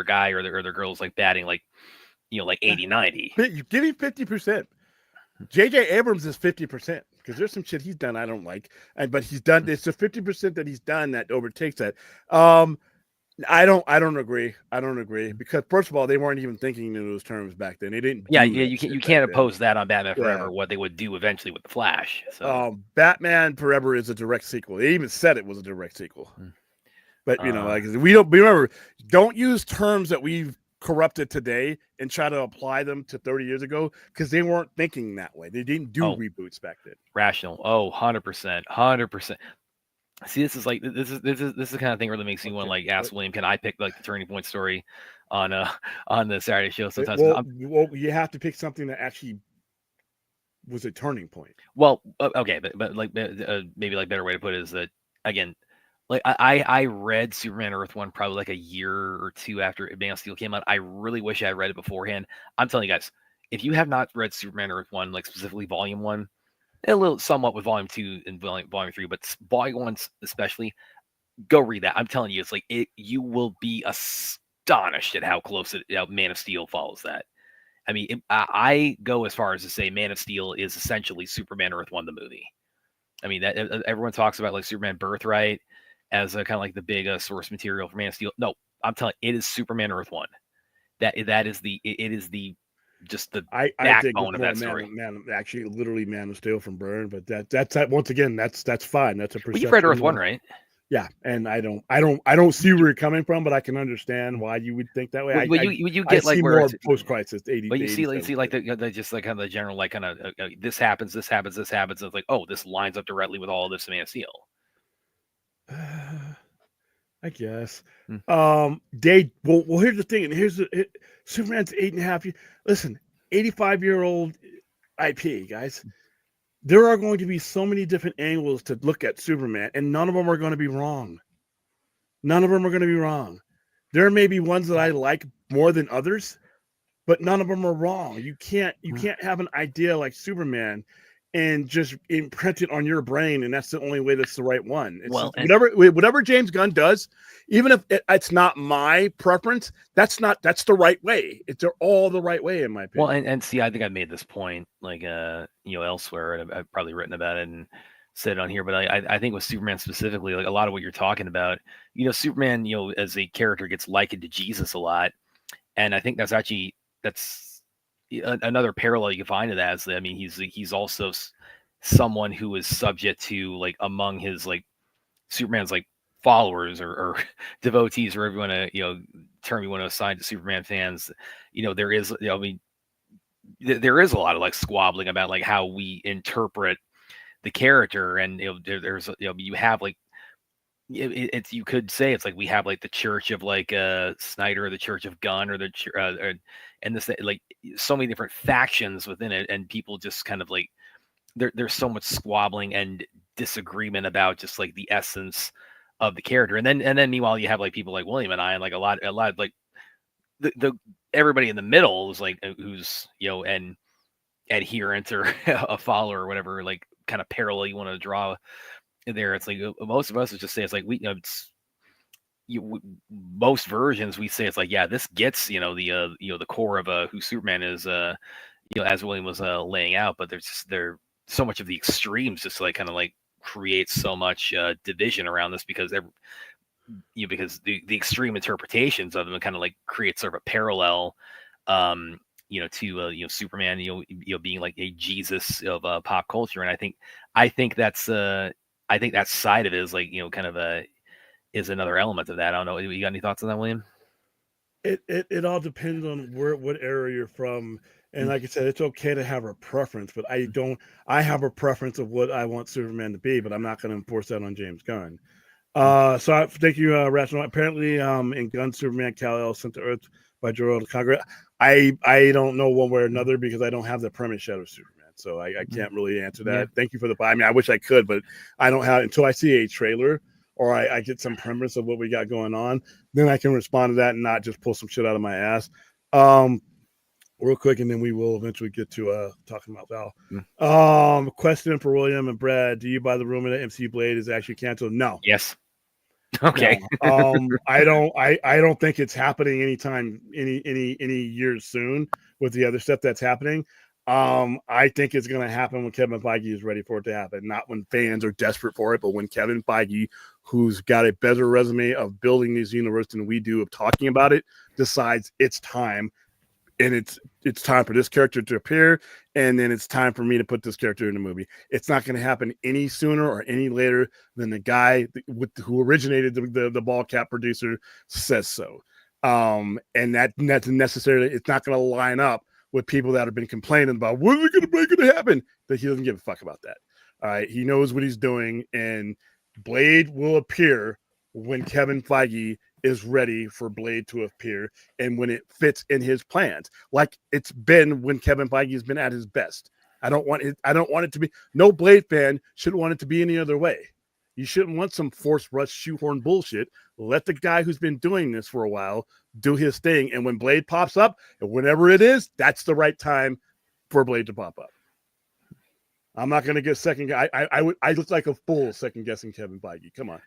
guy or their girl's like batting like like 80-90. You give him 50%. J.J. Abrams is 50% because there's some shit he's done I don't like, but he's done. It's the 50% that he's done that overtakes that. I don't agree. I don't agree because first of all, they weren't even thinking in those terms back then. They didn't. Yeah, you can't oppose that on Batman Forever. What they would do eventually with the Flash. So Batman Forever is a direct sequel. They even said it was a direct sequel. But like remember, don't use terms that we've corrupted today and try to apply them to 30 years ago because they weren't thinking that way. They didn't do reboots back then. Rational. 100%. See, this is the kind of thing where that makes me want to like ask William, can I pick like the turning point story on the Saturday show sometimes? Well, you have to pick something that actually was a turning point. Well, okay, but like maybe like better way to put it is that again, like I read Superman Earth 1 probably like a year or two after Man of Steel came out. I really wish I had read it beforehand. I'm telling you guys, if you have not read Superman Earth 1, like specifically Volume 1, a little somewhat with Volume 2 and Volume 3, but Volume 1 especially, go read that. I'm telling you, it's like you will be astonished at how close Man of Steel follows that. I mean, I go as far as to say Man of Steel is essentially Superman Earth 1 the movie. I mean, that everyone talks about like Superman Birthright as a kind of like the big source material for Man of Steel. No, I'm telling you, it is Superman Earth 1. It is the just the backbone of that story. Actually, literally Man of Steel from Byrne, but that's once again, that's fine. That's a perception. But you've read Earth 1, right? Yeah, and I don't see where you're coming from, but I can understand why you would think that way. Well, you get like where more post-crisis 80. But you see like the just like kind of the general like kind of this happens. And it's like, oh, this lines up directly with all of this in Man of Steel. I guess. Well, here's the thing, and Superman's 8.5 years. Listen, 85-year-old IP, guys. There are going to be so many different angles to look at Superman, and none of them are going to be wrong. There may be ones that I like more than others, but none of them are wrong. You can't have an idea like Superman and just imprint it on your brain, and that's the only way that's the right one. It's Well, whatever James Gunn does, even if it's not my preference, that's the right way. They're all the right way in my opinion. Well, and see, I think I made this point like elsewhere, and I've probably written about it and said it on here, but I think with Superman specifically, like a lot of what you're talking about, Superman, as a character gets likened to Jesus a lot, and I think that's another parallel you can find to that. Is that, I mean, he's also someone who is subject to, like, among his, like, Superman's, like, followers or devotees, or everyone term you want to assign to Superman fans. There is, I mean, there is a lot of, like, squabbling about, like, how we interpret the character, and there's you have, like, it's you could say it's like we have, like, the church of, like, Snyder, or the church of Gunn, or and this, like, so many different factions within it, and people just kind of, like, there's so much squabbling and disagreement about just, like, the essence of the character. And then meanwhile you have, like, people like William and I, and, like, a lot of, like, the everybody in the middle is, like, who's an adherent or a follower or whatever, like, kind of parallel you want to draw there. It's like most of us would just say, it's like, most versions we say it's like, yeah, this gets the core of who Superman is, as William was laying out. But there's so much of the extremes just, like, kind of, like, creates so much division around this, because because the extreme interpretations of them kind of, like, create sort of a parallel to Superman being like a Jesus of pop culture. And I think that's that side of it is, like, kind of is another element of that. I don't know, you got any thoughts on that, William? It all depends on what era you're from. And like I said, it's okay to have a preference, but I have a preference of what I want Superman to be, but I'm not going to enforce that on James Gunn. Thank you, Rational. Apparently, in Gunn, Superman, Kal-El sent to Earth by Jor-El to Congress. I don't know one way or another, because I don't have the premise yet of Superman, so I can't really answer that. Yeah. Thank you for the. I mean, I wish I could, but I don't have until I see a trailer or I get some premise of what we got going on. Then I can respond to that and not just pull some shit out of my ass. Real quick, and then we will eventually get to talking about Val. Question for William and Brad: do you buy the rumor that MC Blade is actually canceled? No. Yes. Okay. No. I don't think it's happening anytime any years soon with the other stuff that's happening. I think it's going to happen when Kevin Feige is ready for it to happen, not when fans are desperate for it, but when Kevin Feige, who's got a better resume of building these universes than we do of talking about it, decides it's time. And it's time for this character to appear, and then it's time for me to put this character in the movie. It's not going to happen any sooner or any later than the guy who originated the ball cap producer says so. And that's necessarily, it's not going to line up with people that have been complaining about when are going to happen. That he doesn't give a fuck about that. All right, he knows what he's doing, and Blade will appear when Kevin Feige is ready for Blade to appear, and when it fits in his plans, like it's been when Kevin Feige has been at his best. I don't want it to be, no Blade fan should want it to be any other way. You shouldn't want some forced rush shoehorn bullshit. Let the guy who's been doing this for a while do his thing, and when Blade pops up, and whenever it is, that's the right time for Blade to pop up. I'm not going to get second. I look like a fool second guessing Kevin Feige. Come on.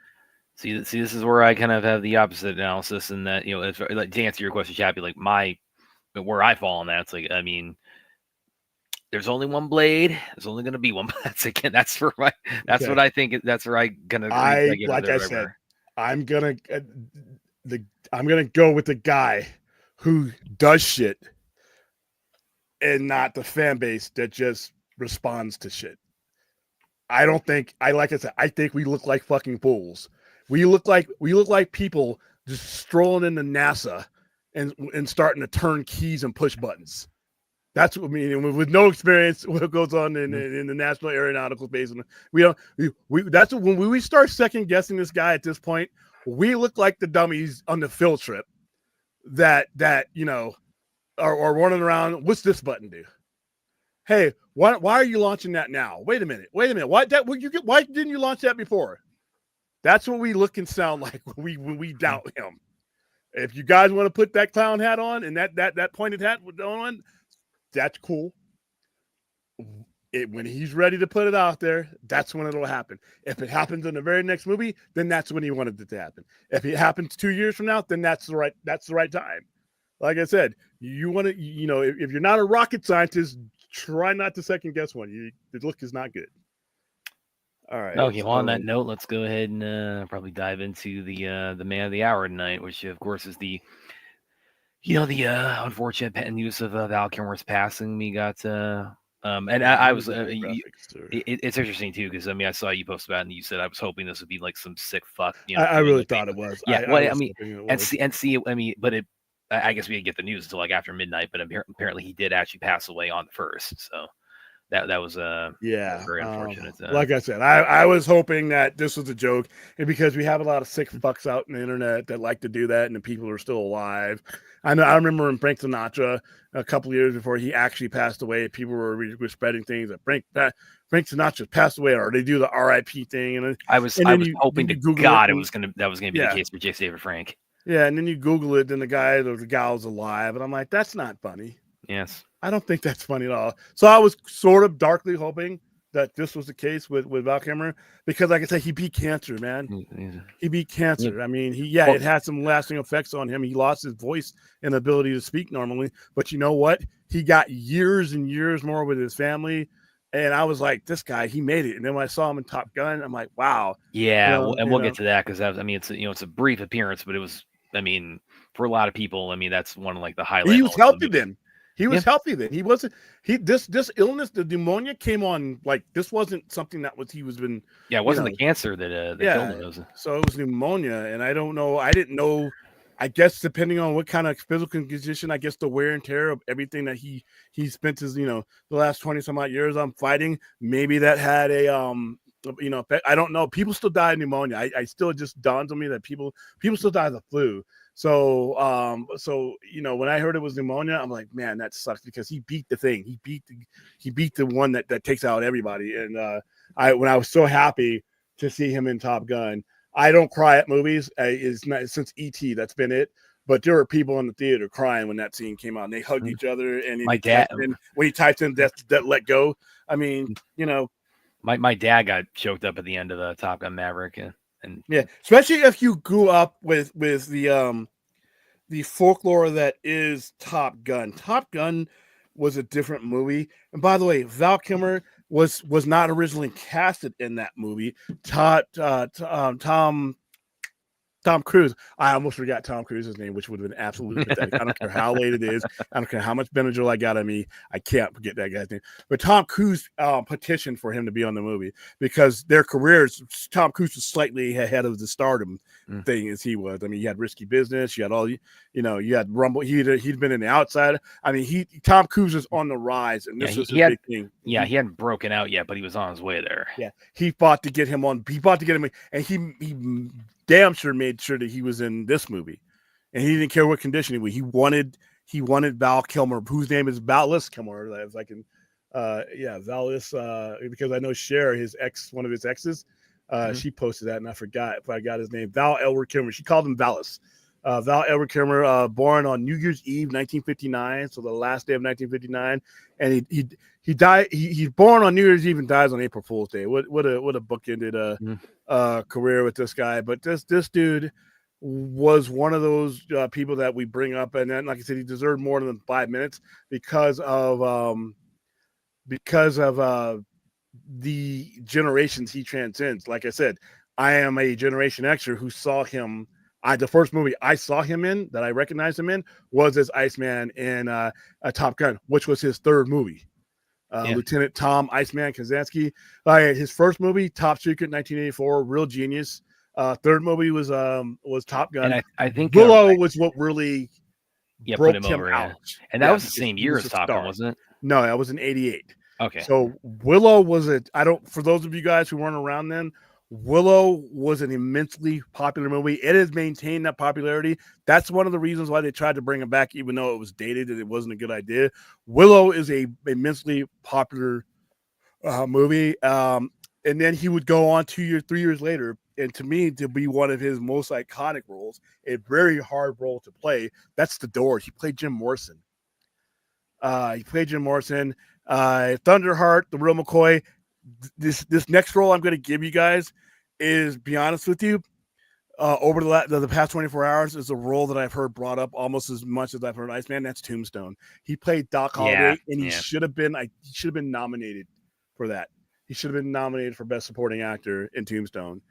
See, this is where I kind of have the opposite analysis, and that, like, to answer your question, Chappie, like where I fall on that, it's like, I mean, there's only one Blade. There's only going to be one. That's for my. That's okay. What I think. That's where I'm gonna go with the guy who does shit, and not the fan base that just responds to shit. I think we look like fucking fools. We look like people just strolling into NASA and starting to turn keys and push buttons. That's what I mean. With no experience, what goes on in the National Aeronautical Base, that's when we start second guessing this guy at this point. We look like the dummies on the field trip that are running around. What's this button do? Hey, why are you launching that now? Wait a minute. Why didn't you launch that before? That's what we look and sound like when we doubt him. If you guys want to put that clown hat on and that pointed hat on, that's cool. When he's ready to put it out there, that's when it'll happen. If it happens in the very next movie, then that's when he wanted it to happen. If it happens 2 years from now, then that's the right time. Like I said, you want to, if you're not a rocket scientist, try not to second guess one. The look is not good. All right. Okay. Well, on that note, let's go ahead and probably dive into the man of the hour tonight, which of course is the unfortunate news of Val Kilmer's passing. We got and I was it's interesting too, because I mean I saw you post about it and you said I was hoping this would be like some sick fuck. I really thought it was. Yeah. I mean, but I guess we didn't get the news until like after midnight. But apparently he did actually pass away on the 1st. So that was very unfortunate. Like I said, I was hoping that this was a joke, and because we have a lot of sick fucks out in the internet that like to do that, and the people are still alive. I remember when Frank Sinatra, a couple of years before he actually passed away, people were spreading things that Frank Sinatra passed away, or they do the R.I.P. thing. And I was hoping to God that was gonna be the case for J. David Frank. Yeah, and then you Google it, and the gal was alive, and I'm like, that's not funny. Yes. I don't think that's funny at all. So I was sort of darkly hoping that this was the case with Val Kilmer, because like I said, he beat cancer, man. He beat cancer. Yeah. I mean, it had some lasting effects on him. He lost his voice and ability to speak normally, but you know what? He got years and years more with his family. And I was like, this guy, he made it. And then when I saw him in Top Gun, I'm like, wow. Yeah. We'll get to that, because it's a brief appearance, but it was, I mean, for a lot of people, I mean, that's one of like the highlights. He was healthy then. He was healthy then. He wasn't. This illness, the pneumonia, came on like this wasn't something that he was been. Yeah, it wasn't the cancer that killed him. So it was pneumonia, and I don't know. I didn't know. I guess depending on what kind of physical condition, I guess the wear and tear of everything that he spent his the last 20 some odd years on fighting, maybe that had a I don't know. People still die of pneumonia. I still just dawns on me that people still die of the flu. So when I heard it was pneumonia, I'm like, man, that sucks, because he beat the thing. He beat the one that takes out everybody. And I was so happy to see him in Top Gun. I don't cry at movies. It's not since E.T. That's been it. But there were people in the theater crying when that scene came out, and they hugged each other. And my dad, when he typed in that let go, I mean, my dad got choked up at the end of the Top Gun Maverick. And yeah, especially if you grew up with the folklore that is Top Gun. Top Gun was a different movie. And by the way, Val Kilmer was not originally casted in that movie. Tom Cruise. I almost forgot Tom Cruise's name, which would have been absolutely pathetic. I don't care how late it is. I don't care how much Benadryl I got on me. I can't forget that guy's name. But Tom Cruise petitioned for him to be on the movie, because their careers, Tom Cruise was slightly ahead of the stardom thing as he was. I mean, you had Risky Business. You had you had Rumble. He'd been in The Outside. I mean, Tom Cruise is on the rise, and this was his big thing. Yeah, he hadn't broken out yet, but he was on his way there. Yeah, he fought to get him on. He fought to get him, and he damn sure made sure that he was in this movie, and he didn't care what condition he was. He wanted Val Kilmer, whose name is Valus Kilmer. As I can, Valus, because I know Cher, one of his exes, she posted that, and I forgot his name. Val Elwood Kilmer. She called him Valus. Val Elwood Kilmer, born on New Year's Eve, 1959, so the last day of 1959, and he died. He's born on New Year's Eve and dies on April Fool's Day. What a bookended career with this guy. But this dude was one of those people that we bring up, and then, like I said, he deserved more than 5 minutes because of the generations he transcends. Like I said, I am a Generation Xer who saw him. The first movie I saw him in that I recognized him in was as Iceman in a Top Gun, which was his third movie. Lieutenant Tom Iceman Kazansky. His first movie, Top Secret, 1984, real genius. Third movie was Top Gun. And I think Willow was what really broke put him over, out. And that was the same year as Top Gun, wasn't it? No, that was in 88. Okay. So Willow was for those of you guys who weren't around then, Willow was an immensely popular movie. It has maintained that popularity. That's one of the reasons why they tried to bring it back, even though it was dated and it wasn't a good idea. Willow is a immensely popular movie. And then he would go on 2 years, 3 years later and to me, to be one of his most iconic roles, a very hard role to play. That's The Doors. He played Jim Morrison. Thunderheart, The Real McCoy. This next role I'm going to give you guys is, be honest with you, over the past 24 hours, is a role that I've heard brought up almost as much as I've heard Iceman. That's Tombstone. He played Doc Holliday, and he should have been nominated for that. He should have been nominated for Best Supporting Actor in Tombstone.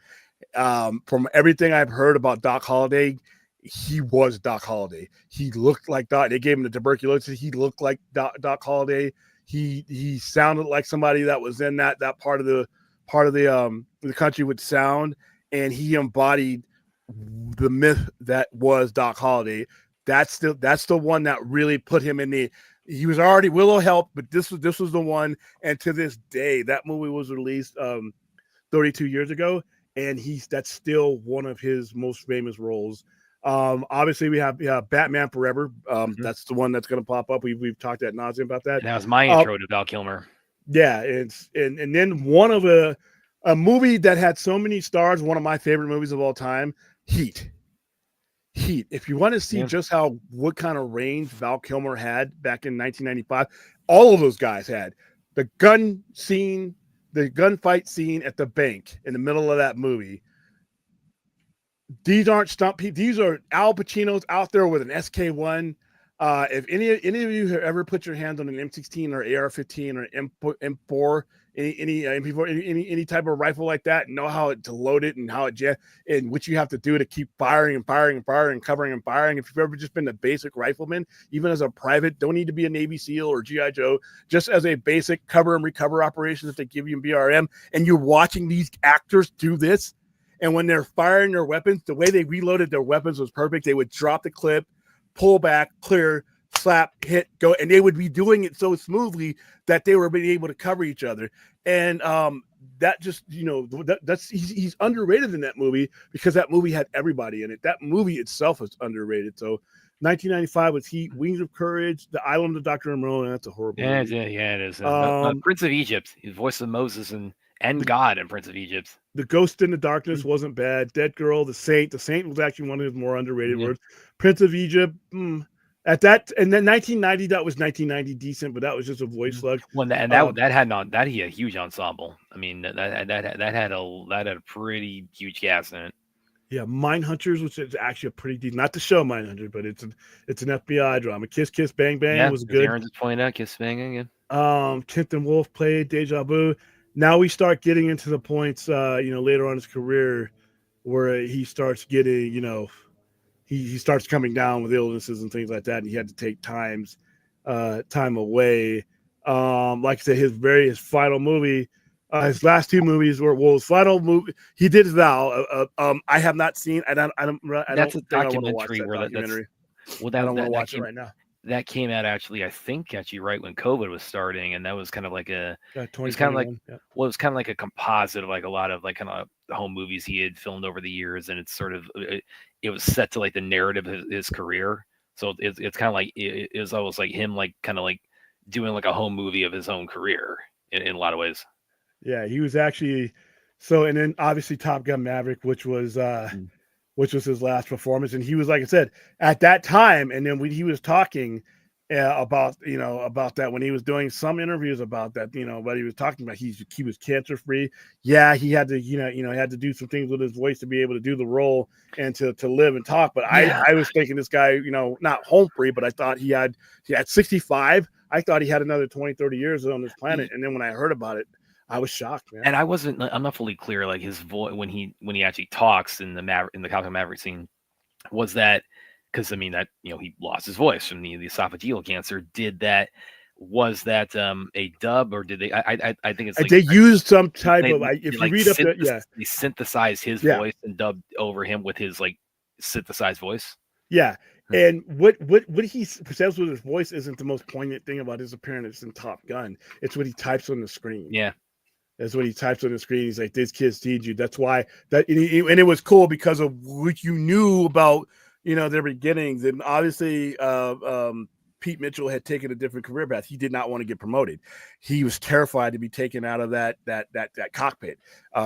From everything I've heard about Doc Holliday, he was Doc Holliday. He looked like Doc. They gave him the tuberculosis. He looked like Doc Holliday. He sounded like somebody that was in that part of the country would sound, and he embodied the myth that was Doc Holliday. That's the one that really put him in the. He was already Willow Help, but this was the one. And to this day, that movie was released 32 years ago, and that's still one of his most famous roles. Obviously, we have Batman Forever. That's the one that's going to pop up. We've talked ad nauseum about that. And that was my intro to Val Kilmer. Yeah, and then one of a movie that had so many stars. One of my favorite movies of all time, Heat. If you want to see just what kind of range Val Kilmer had back in 1995, all of those guys had the gunfight scene at the bank in the middle of that movie. These aren't stunt people. These are Al Pacino's out there with an SK1. If any of you have ever put your hands on an M16 or AR-15 or M4, any type of rifle like that, know how to load it and and what you have to do to keep firing and firing and firing and covering and firing. If you've ever just been a basic rifleman, even as a private, don't need to be a Navy SEAL or GI Joe, just as a basic cover and recover operation that they give you in BRM, and you're watching these actors do this. And when they're firing their weapons, the way they reloaded their weapons was perfect. They would drop the clip, pull back, clear, slap, hit, go, and they would be doing it so smoothly that they were being able to cover each other. And that just, he's underrated in that movie because that movie had everybody in it. That movie itself was underrated. So 1995 was Heat, Wings of Courage, The Island of Dr. Moreau, and that's a horrible movie. Yeah, it is. Prince of Egypt, his voice of Moses and God in Prince of Egypt. The Ghost in the Darkness wasn't bad. Dead Girl, The Saint. The Saint was actually one of his more underrated words. Prince of Egypt, at that, and then 1990, that was 1990 decent, but that was just a voice slug. That had a huge ensemble. I mean, that had a pretty huge cast in it. Yeah, Mindhunters, which is actually a pretty deep, not the show Mindhunters, but it's an FBI drama. Kiss Kiss Bang Bang was good. Aaron just pointed out Kiss Bang Bang again. Kenton Wolf played Deja Vu. Now we start getting into the points, later on in his career where he starts getting, he starts coming down with illnesses and things like that, and he had to take time away. Like I said, his final movie, his last two movies his final movie he did Val. I have not seen. That's a documentary where documentary. I don't want to watch it right now. That came out actually right when COVID was starting, and that was kind of like it was kind of like a composite of like a lot of like kind of home movies he had filmed over the years, and it's sort of it was set to like the narrative of his career. So it's kind of like it was almost like him like kind of like doing like a home movie of his own career in a lot of ways. Yeah, he was actually and then obviously Top Gun Maverick, which was his last performance. And he was, like I said, at that time, and then when he was talking about that, when he was doing some interviews about that, what he was talking about, he was cancer free. Yeah, he had to, had to do some things with his voice to be able to do the role and to live and talk. But I was thinking this guy, not home free, but I thought he had 65. I thought he had another 20, 30 years on this planet. And then when I heard about it, I was shocked, man. And I'm not fully clear, like his voice when he actually talks in the Top Gun Maverick scene, was that because he lost his voice from the esophageal cancer. Was that a dub, or did they? I think it's like, they used some type of. If you read up there, they synthesized his voice and dubbed over him with his like synthesized voice. Yeah. And what he says with his voice isn't the most poignant thing about his appearance in Top Gun. It's what he types on the screen. Yeah. That's what he types on the screen. He's like, "This kid sees you." That's why and it was cool because of what you knew about, their beginnings. And obviously, Pete Mitchell had taken a different career path. He did not want to get promoted. He was terrified to be taken out of that cockpit.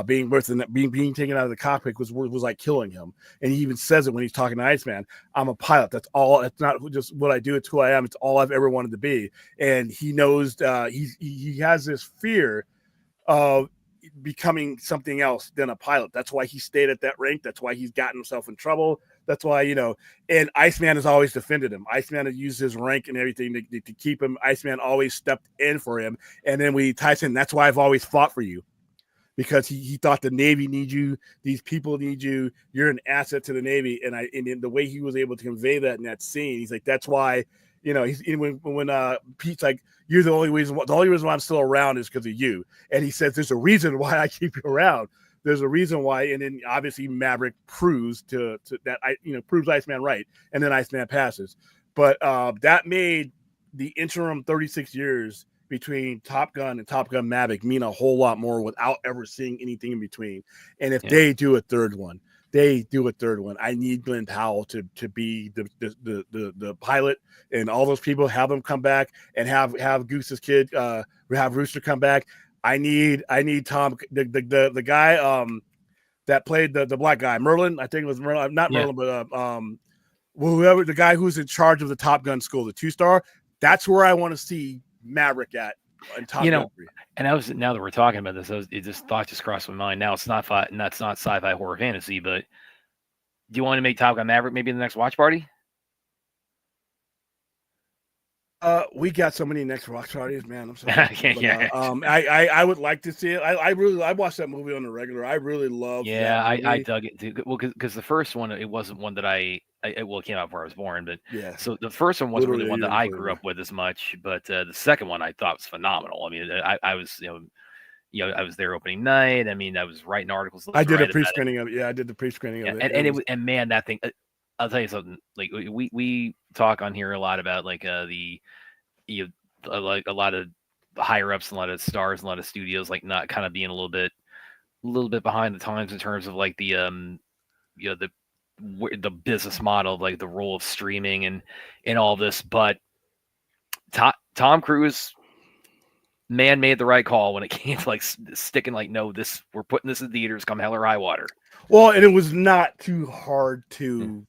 Being taken out of the cockpit was like killing him. And he even says it when he's talking to Iceman. I'm a pilot. That's all. It's not just what I do. It's who I am. It's all I've ever wanted to be. And he knows he has this fear of becoming something else than a pilot. That's why he stayed at that rank. That's why he's gotten himself in trouble. That's why, and Iceman has always defended him. Iceman has used his rank and everything to keep him. Iceman always stepped in for him. And then when he ties in, that's why I've always fought for you, because he thought the Navy needs you. These people need you. You're an asset to the Navy. And in the way he was able to convey that in that scene, he's like, that's why, when Pete's like, you're the only reason why I'm still around is because of you. And he says, there's a reason why I keep you around. There's a reason why. And then obviously Maverick proves to that, proves Iceman right. And then Iceman passes. But that made the interim 36 years between Top Gun and Top Gun Maverick mean a whole lot more without ever seeing anything in between. And if they do a third one, I need Glenn Powell to be the pilot, and all those people, have them come back and have Goose's kid, have Rooster come back. I need Tom, the guy that played the black guy, Merlin. I think it was Merlin, not Merlin, but whoever, the guy who's in charge of the Top Gun school, the 2-star. That's where I want to see Maverick at. Top Gun 3. And now that we're talking about this, thought just crossed my mind. Now it's not sci-fi horror fantasy, but do you want to make Top Gun Maverick maybe the next watch party? We got so many next watch parties, man. I'm sorry. I would like to see it. I watched that movie on the regular. I really love. Yeah, I dug it too. Well, because the first one, it wasn't one that it came out before I was born, but so the first one wasn't really one that I grew up with as much, but the second one I thought was phenomenal. I mean, I was I was there opening night. I mean, I was writing articles. I did a pre-screening of it. Yeah, I did the pre-screening of it. And man, that thing. I'll tell you something. Like we talk on here a lot about like like a lot of higher ups, and a lot of stars, and a lot of studios like not kind of being a little bit behind the times in terms of like the the business model of like the role of streaming and all this. But Tom Cruise, man, made the right call when it came to like sticking like, no, we're putting this in theaters come hell or high water. Well, and it was not too hard to.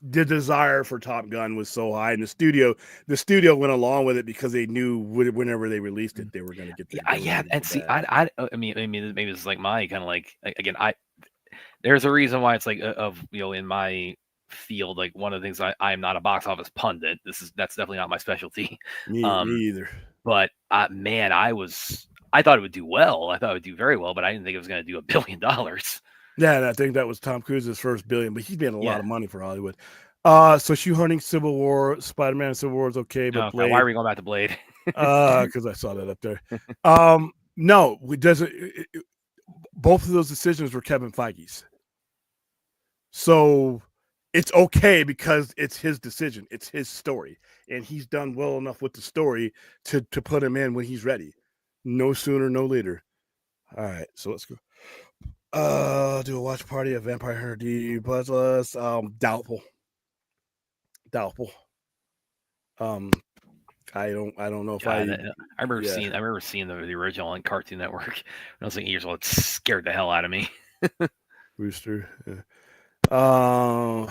The desire for Top Gun was so high, and the studio went along with it because they knew whenever they released it, they were going to get. And see, I mean, maybe it's like my kind of like, again, there's a reason why it's like in my field, like one of the things I am not a box office pundit. That's definitely not my specialty. Me either. But man, I thought it would do well. I thought it would do very well, but I didn't think it was going to do $1 billion. Yeah, and I think that was Tom Cruise's first billion, but he's made a lot of money for Hollywood. So Shoe-Hunting Civil War, Spider-Man Civil War is okay, but Blade, why are we going back to Blade? Because I saw that up there. No, it doesn't. Both of those decisions were Kevin Feige's, so it's okay because it's his decision, it's his story, and he's done well enough with the story to put him in when he's ready. No sooner, no later. All right, so let's go. Do a watch party of Vampire Hunter D Bloodlust. Doubtful. I don't know if I remember seeing the original on Cartoon Network when I was like 8 years old. It scared the hell out of me. Rooster. Yeah,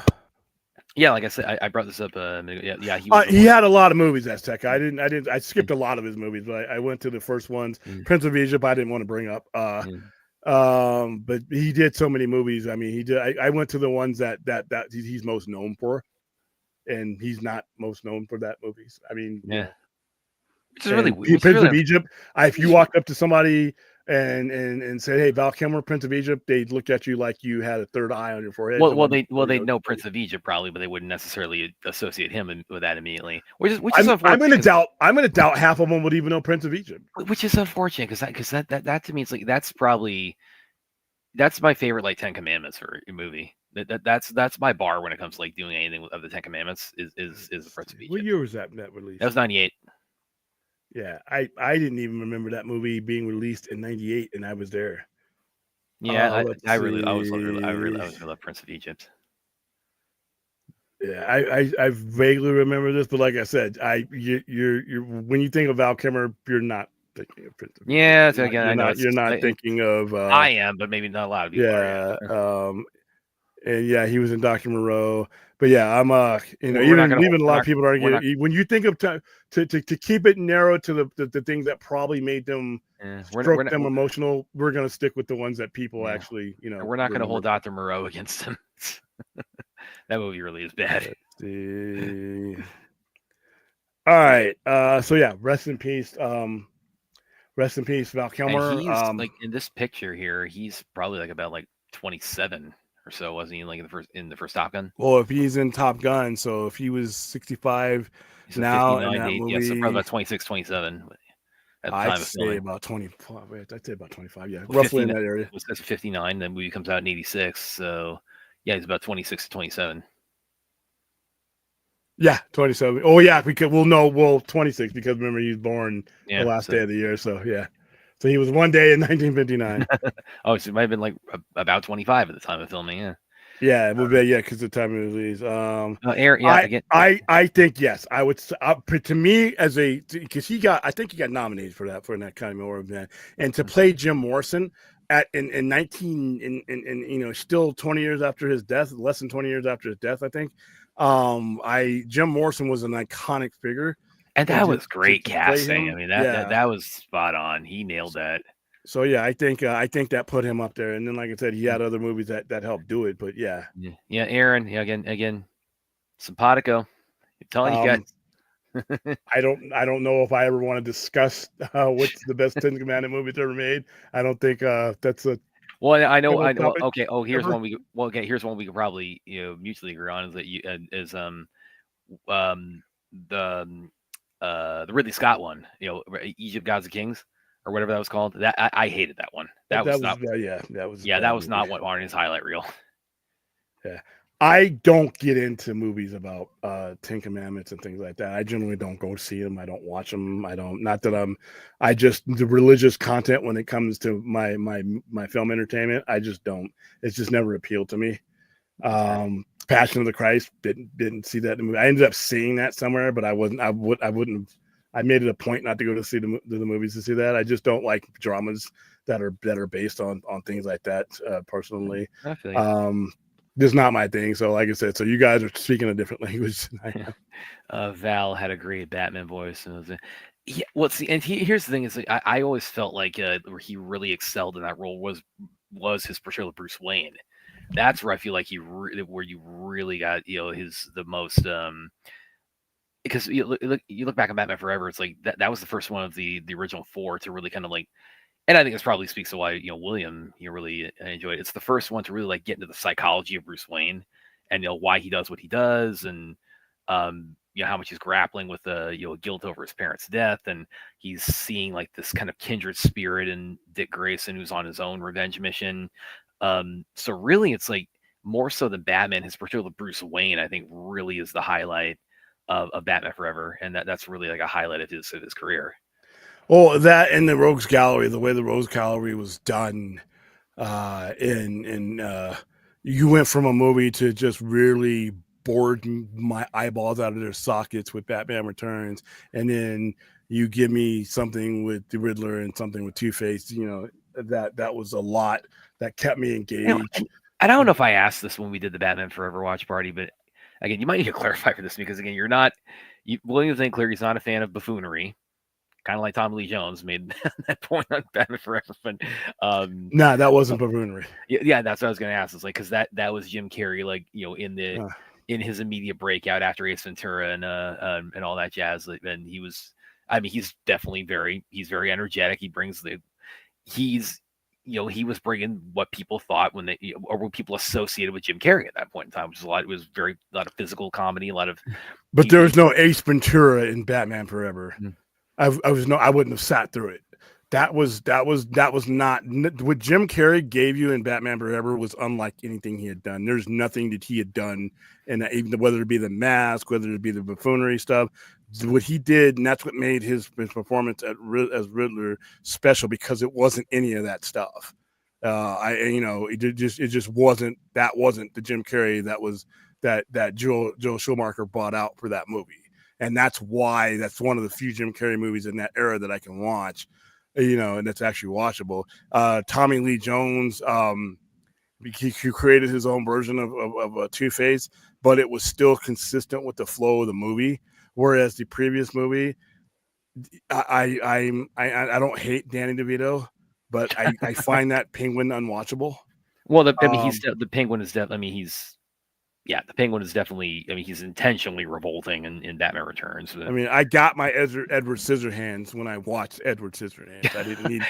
like I said, I brought this up. He had a lot of movies. Aztec. I skipped a lot of his movies, but I went to the first ones. Prince of Egypt, I didn't want to bring up. But he did so many movies. I mean, he did. I went to the ones that he's most known for, and he's not most known for that movies. I mean, which is really weird. Prince of Egypt. If you walked up to somebody and said, "Hey, Val Kilmer, Prince of Egypt," they'd look at you like you had a third eye on your forehead. They know Prince of Egypt probably, but they wouldn't necessarily associate him with that immediately. Which is I'm going to doubt half of them would even know Prince of Egypt. Which is unfortunate because that to me, it's like that's my favorite like 10 Commandments for a movie. That's my bar when it comes to like doing anything of the 10 Commandments is the Prince of Egypt. What year was that released? That was 98. Yeah, I didn't even remember that movie being released in 98, and I was there. Yeah, I really love Prince of Egypt. Yeah, I vaguely remember this, but like I said, you're when you think of Val Kilmer, you're not thinking of Prince of Egypt. Yeah, so again, I know You're not thinking of I am, but maybe not a lot of people are. yeah, and yeah, he was in Dr. Moreau. But yeah, I'm We're not gonna even a we're lot of not people argue when you think of to keep it narrow to the things that probably made them yeah, stroke them emotional, we're gonna stick with the ones that people yeah, actually we're not gonna remember. hold Dr. Moreau against him. That movie really is bad. Let's see. All right. So yeah, rest in peace. Rest in peace, Val And Kilmer. he's like in this picture here, he's probably like about like 27 or so, wasn't he? Like in the first Top Gun. Well, if he's in Top Gun, so if he was 65 He's a now in 59 that to yeah, so probably movie, about 26, 27 at the I'd time of say filming. about 20. Wait, I'd say about 25. Yeah, Well, roughly in 59 that area. was 59. The movie comes out in 86, so yeah, he's about 26 to 27. Yeah, 27. Oh yeah, because 26 because remember he was born the Yeah, last so day of the year. So yeah, so he was one day in 1959. oh, so it might have been like about 25 at the time of filming. Yeah. Yeah, it would be because the time of release. Aaron, yeah, again. I think yes, I would. To me, as a because I think he got nominated for that kind of award, man. And to play Jim Morrison in 19 in still 20 years after his death, less than 20 years after his death, I think. Jim Morrison was an iconic figure, And that and was great to play casting. him, I mean, yeah. that was spot on. He nailed that. So yeah, I think that put him up there. And then, like I said, he had other movies that helped do it. But yeah, Yeah, Aaron. Yeah, again, simpatico. I'm telling you guys. I don't know if I ever want to discuss what's the best Ten Commandment movies ever made. I don't think that's a Well, I know. Well, topic okay. Oh, here's ever. one we. Well, okay. Here's one we could probably mutually agree on is that um the Ridley Scott one. Egypt Gods and Kings or whatever that was called. That I hated that one. That was not. Yeah, that was Yeah, that was not what Martin's highlight reel. Yeah. I don't get into movies about Ten Commandments and things like that. I generally don't go see them. I don't watch them. Not that I just the religious content when it comes to my film entertainment. I just don't. It's just never appealed to me. Passion of the Christ didn't see that in the movie. I ended up seeing that somewhere, but I wouldn't. I made it a point not to go to see the movies to see that. I just don't like dramas that are based on things like that. Personally, I feel you. This is not my thing. So, like I said, so you guys are speaking a different language than I am. Val had a great Batman voice, and yeah. Well, see, and here's the thing: is like, I always felt like where he really excelled in that role was his portrayal of Bruce Wayne. That's where I feel like where you really got the most because you look back on Batman Forever, it's like that was the first one of the original four to really kind of like. And I think this probably speaks to why William really enjoyed it. It's the first one to really like get into the psychology of Bruce Wayne and why he does what he does, and how much he's grappling with guilt over his parents' death, and he's seeing like this kind of kindred spirit in Dick Grayson, who's on his own revenge mission. So really, it's like more so than Batman, his portrayal of Bruce Wayne, I think, really is the highlight of Batman Forever, and that's really like a highlight of his career. Well, that and the Rogues Gallery, the way the Rogues Gallery was done, you went from a movie to just really bored my eyeballs out of their sockets with Batman Returns, and then you give me something with the Riddler and something with Two-Face. That was a lot that kept me engaged. And I don't know if I asked this when we did the Batman Forever watch party, but again, you might need to clarify for this because again, William St. Clair, he's not a fan of buffoonery. Kind of like Tommy Lee Jones made that point on Batman Forever. But, nah, that wasn't buffoonery. Yeah, that's what I was going to ask. It's like because that was Jim Carrey, like in his immediate breakout after Ace Ventura and all that jazz. And he was, I mean, he's definitely he's very energetic. He brings he was bringing what people thought or what people associated with Jim Carrey at that point in time, which was a lot of physical comedy, a lot of. But there was no Ace Ventura in Batman Forever. Mm-hmm. I wouldn't have sat through it. That was not what Jim Carrey gave you in Batman Forever was unlike anything he had done. There's nothing that he had done, and even whether it be the mask, whether it be the buffoonery stuff, what he did, and that's what made his performance as Riddler special because it wasn't any of that stuff. It just wasn't the Jim Carrey that Joel Schumacher brought out for that movie, and that's why that's one of the few Jim Carrey movies in that era that I can watch, and that's actually watchable. Tommy Lee Jones, he created his own version of Two-Face, but it was still consistent with the flow of the movie. Whereas the previous movie, I don't hate Danny DeVito, but I find that Penguin unwatchable. Well, the Penguin is definitely. The Penguin is definitely. He's intentionally revolting in Batman Returns. I got my Edward Scissorhands when I watched Edward Scissorhands. I didn't need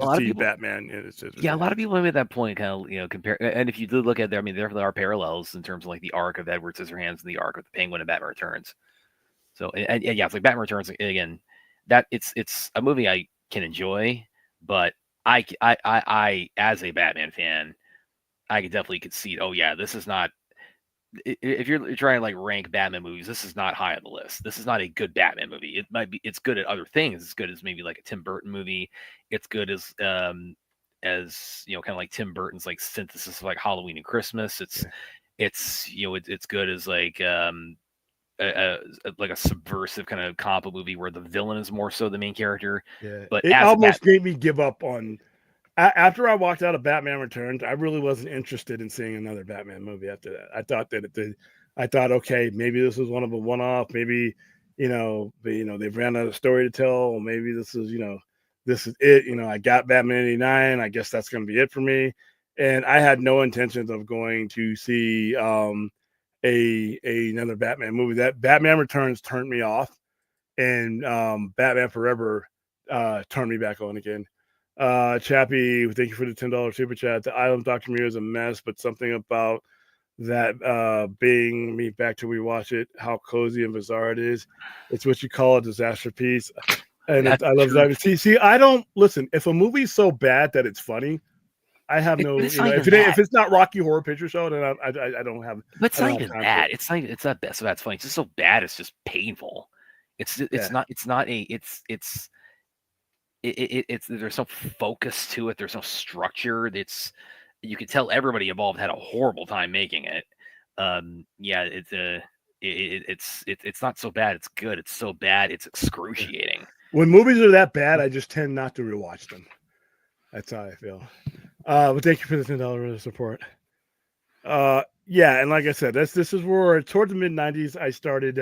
to see Batman in Scissorhands. Yeah, a lot of people made that point, kind of compare. And if you do look at there, there are parallels in terms of like the arc of Edward Scissorhands and the arc of the Penguin in Batman Returns. So and yeah, it's like Batman Returns again. That it's a movie I can enjoy, but I as a Batman fan, I could definitely concede. Oh yeah, this is not. If you're trying to like rank Batman movies, this is not high on the list. This is not a good Batman movie. It might be. It's good at other things. It's good as maybe like a Tim Burton movie. It's good as kind of like Tim Burton's like synthesis of like Halloween and Christmas. It's good as like like a subversive kind of comic movie where the villain is more so the main character. Yeah, but it almost made me give up on. After I walked out of Batman Returns, I really wasn't interested in seeing another Batman movie after that. I thought, okay, maybe this was one of a one-off. Maybe, they've ran out of story to tell. Maybe this is it. I got Batman 89. I guess that's going to be it for me. And I had no intentions of going to see another Batman movie. That Batman Returns turned me off, and Batman Forever turned me back on again. Chappie, thank you for the $10 super chat. The Island Dr. Mew is a mess, but something about that being me back to rewatch it, how cozy and bizarre it is. It's what you call a disaster piece. And I love that. See, I don't listen. If a movie's so bad that it's funny, I have no. If it's not Rocky Horror Picture Show, then I don't have. But it's not even that. It's not that. So that's funny. It's just so bad. It's just painful. It's there's no focus to it. There's no structure. You could tell everybody involved had a horrible time making it. It's not so bad. It's good. It's so bad. It's excruciating. When movies are that bad, I just tend not to rewatch them. That's how I feel. But thank you for the $10 support. And like I said, this is where towards the mid '90s I started.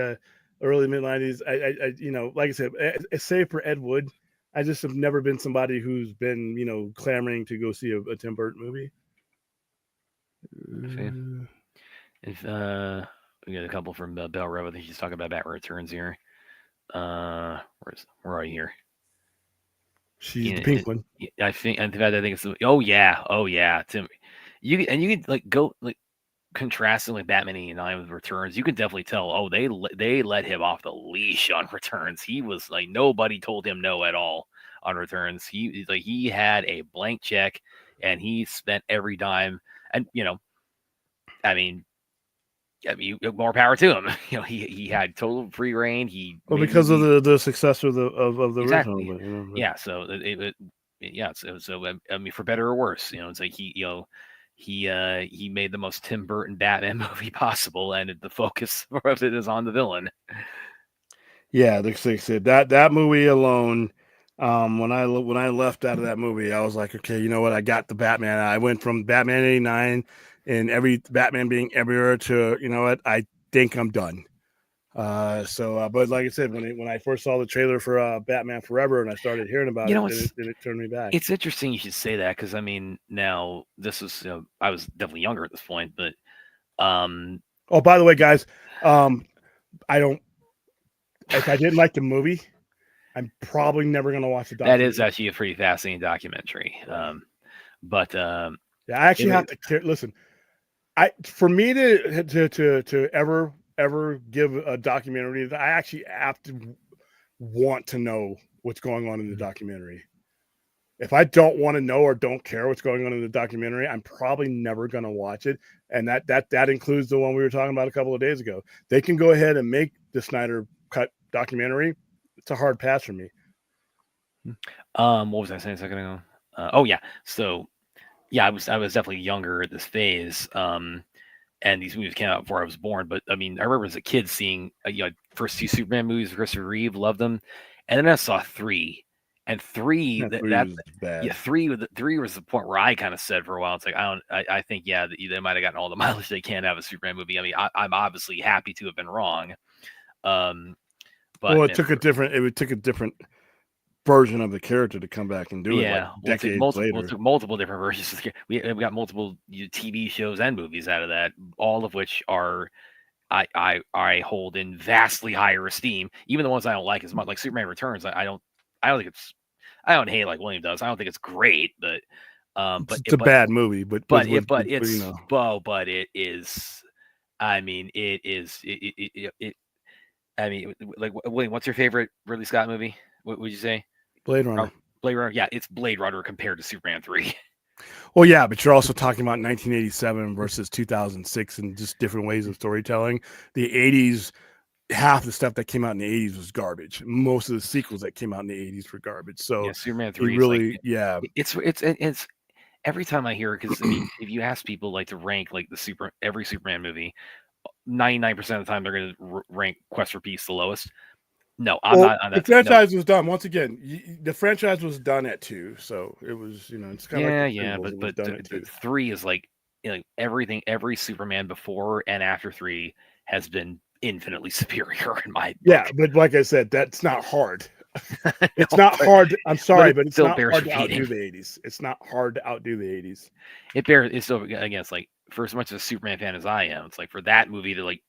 Early mid '90s, I like I said, save for Ed Wood. I just have never been somebody who's been, clamoring to go see a Tim Burton movie. If we got a couple from Bell Rev, I think she's talking about Batman Returns here. Where are you here? She's the pink one. I think it's. Oh yeah, Tim. You can like go like contrasting like Batman 89 with Returns. You can definitely tell. Oh, they let him off the leash on Returns. He was like nobody told him no at all on Returns. He had a blank check and he spent every dime. And more power to him. He had total free reign. Because of the success of the exactly. original. Yeah. So for better or worse, it's like he made the most Tim Burton Batman movie possible, and the focus of it is on the villain. Yeah, like I said, that movie alone. When I left out of that movie, I was like, okay, you know what? I got the Batman. I went from Batman 89 and every Batman being everywhere to, you know what? I think I'm done. But like I said, when I first saw the trailer for Batman Forever and I started hearing about it turned me back. It's interesting you should say that because now this is I was definitely younger at this point, but oh, by the way, guys, if I didn't like the movie, I'm probably never gonna watch the documentary. That is actually a pretty fascinating documentary. But I actually have to listen. For me to ever give a documentary, I actually have to want to know what's going on in the documentary. If I don't want to know or don't care what's going on in the documentary, I'm probably never going to watch it. And that includes the one we were talking about a couple of days ago. They can go ahead and make the Snyder Cut documentary. It's a hard pass for me. What was I saying a second ago? Oh yeah. So yeah, I was definitely younger at this phase. And these movies came out before I was born. But I mean, I remember as a kid seeing first two Superman movies, Christopher Reeve, loved them, and then I saw three, and three That that, three that was bad. yeah, three was the point where I kind of said for a while, it's like I think that they might have gotten all the mileage they can out of a Superman movie. I mean, I'm obviously happy to have been wrong, but Well, it took a different version of the character to come back and do it like decades later. It took multiple different versions. We got multiple TV shows and movies out of that, all of which are I hold in vastly higher esteem. Even the ones I don't like as much, like Superman Returns. I don't think it's. I don't hate it like William does. I don't think it's great, but It's a bad movie, but it is. I mean, it is. I mean, like William, what's your favorite Ridley Scott movie? What would you say? Blade Runner. Blade Runner. Yeah, it's Blade Runner compared to Superman 3. Well, yeah, but you're also talking about 1987 versus 2006 and just different ways of storytelling. The 80s, half the stuff that came out in the 80s was garbage. Most of the sequels that came out in the 80s were garbage. So yeah, Superman 3 really, it's every time I hear it, because I mean, if you ask people like to rank like every Superman movie, 99% of the time they're going to rank Quest for Peace the lowest. No, I'm not on that. The franchise was done. Once again, the franchise was done at 2, so it was, it's kind of but 3 is like everything. Every Superman before and after 3 has been infinitely superior in my book. Yeah, but like I said, that's not hard. It's not hard. I'm sorry, but it's not hard to outdo the 80s. It's not hard to outdo the 80s. It's so again, it's like for as much of a Superman fan as I am, it's like for that movie to like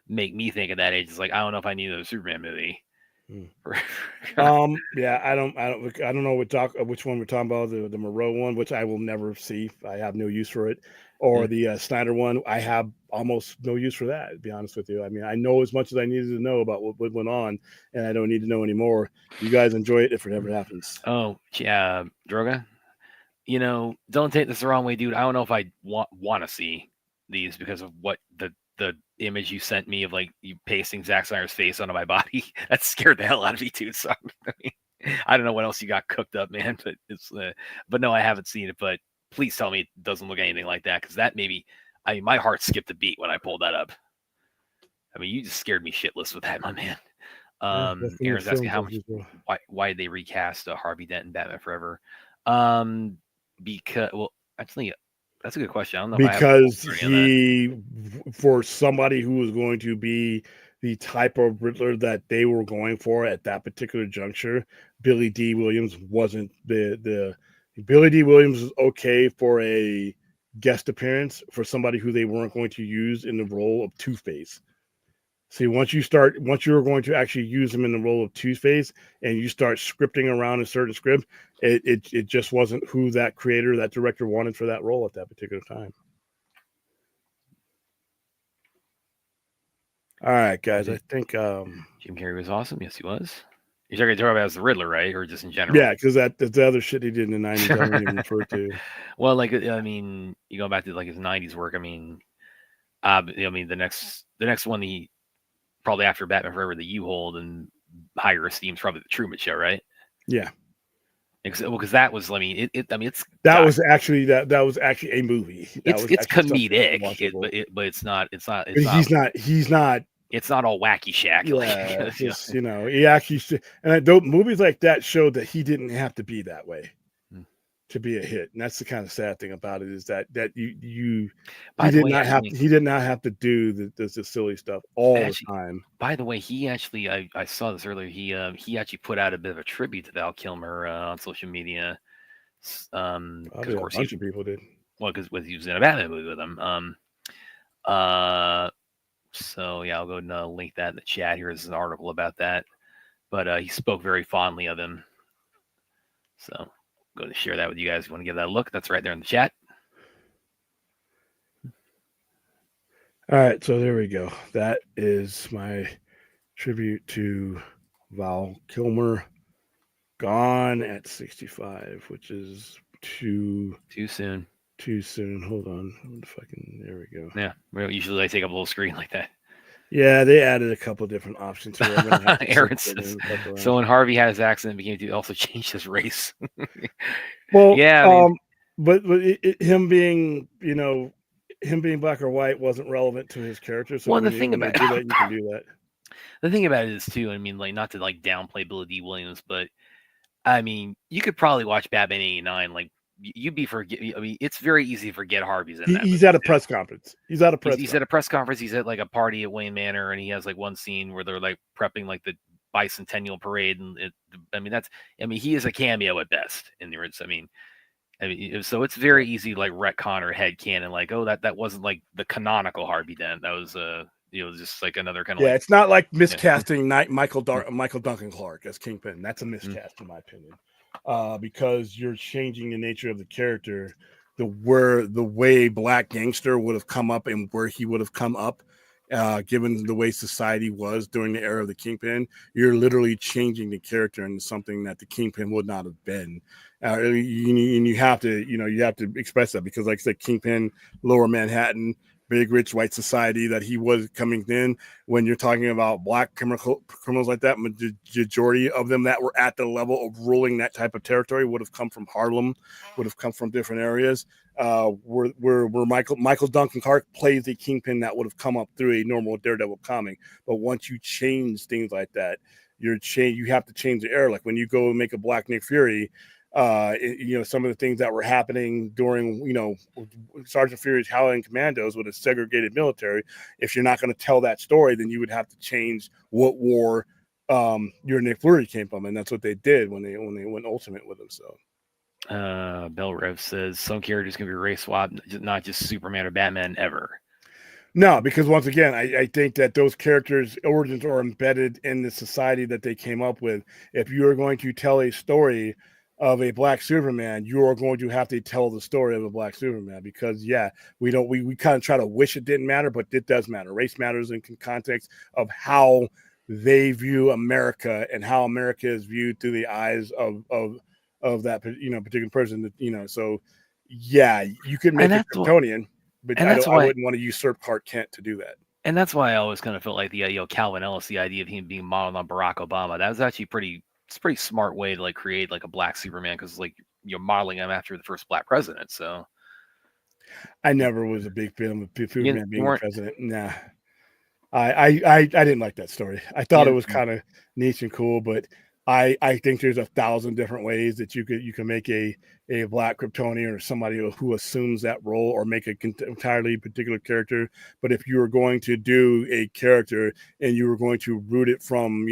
make me think of that age, it's like I don't know if I need a Superman movie. Yeah, I don't know which one we're talking about, the Moreau one, which I will never see. I have no use for it, or the Snyder one. I have almost no use for that, to be honest with you. I mean, I know as much as I needed to know about what went on, and I don't need to know anymore. You guys enjoy it if it ever happens. Oh yeah, Droga. Don't take this the wrong way, dude. I don't know if I want to see these because of what the image you sent me of like you pasting Zack Snyder's face onto my body. That scared the hell out of me, dude. So I don't know what else you got cooked up, man. But but no, I haven't seen it. But please tell me it doesn't look anything like that, because that maybe. I mean, my heart skipped a beat when I pulled that up. I mean, you just scared me shitless with that, my man. Aaron's asking why did they recast Harvey Dent in Batman Forever? Because actually, that's a good question. I don't know because for somebody who was going to be the type of Riddler that they were going for at that particular juncture, Billy D. Williams wasn't the Billy D. Williams was okay for a guest appearance for somebody who they weren't going to use in the role of Two-Face. See, once you're going to actually use him in the role of Two-Face and you start scripting around a certain script, it just wasn't who that creator, that director wanted for that role at that particular time. All right, guys, I think Jim Carrey was awesome. Yes, he was. You're talking about as the Riddler, right, or just in general? Yeah, because that's the other shit he did in the 90s. I don't even refer to. Well, like I mean, you go back to like his 90s work. I mean, the next one he probably after Batman Forever that you hold in higher esteem is probably the Truman Show, right? Yeah. Because that was, I mean, it's that was actually a movie. It's comedic, but it's not. He's not. It's not all wacky shack. Yeah, he actually, and movies like that showed that he didn't have to be that way to be a hit, and that's the kind of sad thing about it, is that he did not have to do the silly stuff all the time. By the way, he actually, I saw this earlier. He actually put out a bit of a tribute to Val Kilmer on social media. Of course, a bunch of people did. Well, because he was in a Batman movie with him. So yeah, I'll go and link that in the chat. Here is an article about that. But he spoke very fondly of him. So I'm going to share that with you guys. If you want to give that a look, that's right there in the chat. All right, so there we go. That is my tribute to Val Kilmer. Gone at 65, which is too soon. Too soon. Hold on. There we go. Yeah. Usually they take up a little screen like that. Yeah, they added a couple different options to it. Aaron says, so when Harvey had his accident, became to also change his race. Well, yeah. him being, him being black or white wasn't relevant to his character. So Well, when they do that, you can do that. The thing about it is too, I mean, like, not to like downplay Billy D. Williams, but I mean, you could probably watch Batman '89, like you'd be forget. I mean, it's very easy to forget Harvey's in that. He's at a press conference. He's at a press. He's at a press conference. He's at like a party at Wayne Manor, and he has like one scene where they're like prepping like the bicentennial parade, and he is a cameo at best in the original. I mean, so it's very easy to like retcon or headcanon, like, oh, that wasn't like the canonical Harvey Dent. That was just like another kind of it's not like miscasting Michael Duncan Clark as Kingpin. That's a miscast in my opinion, because you're changing the nature of the character, the way Black Gangster would have come up and where he would have come up, given the way society was during the era of the Kingpin. You're literally changing the character into something that the Kingpin would not have been. You have to express that, because, like I said, Kingpin, Lower Manhattan, big rich white society that he was coming in. When you're talking about black criminals like that, majority of them that were at the level of ruling that type of territory would have come from Harlem, would have come from different areas. Where Michael Duncan Clark plays a Kingpin that would have come up through a normal Daredevil comic. But once you change things like that, you have to change the era. Like when you go and make a Black Nick Fury, some of the things that were happening during, Sergeant Fury's Howling Commandos with a segregated military. If you're not going to tell that story, then you would have to change what war your Nick Fury came from, and that's what they did when they went Ultimate with him. So. Bell Rev says some characters can be race swapped, not just Superman or Batman ever. No, because once again, I think that those characters' origins are embedded in the society that they came up with. If you are going to tell a story of a Black Superman, you are going to have to tell the story of a Black Superman, because we kind of try to wish it didn't matter, but it does matter. Race matters in context of how they view America and how America is viewed through the eyes of that particular person. So you could make it Kryptonian, but I wouldn't want to usurp Clark Kent to do that. And that's why I always kind of felt like the Calvin Ellis, the idea of him being modeled on Barack Obama, that was actually it's a pretty smart way to like create like a Black Superman, because like you're modeling him after the first Black president. So I never was a big fan of Superman being the president. Nah. I didn't like that story. I thought it was kind of niche and cool, but I think there's 1,000 different ways that you can make a Black Kryptonian or somebody who assumes that role, or make an entirely particular character. But if you were going to do a character and you were going to root it from,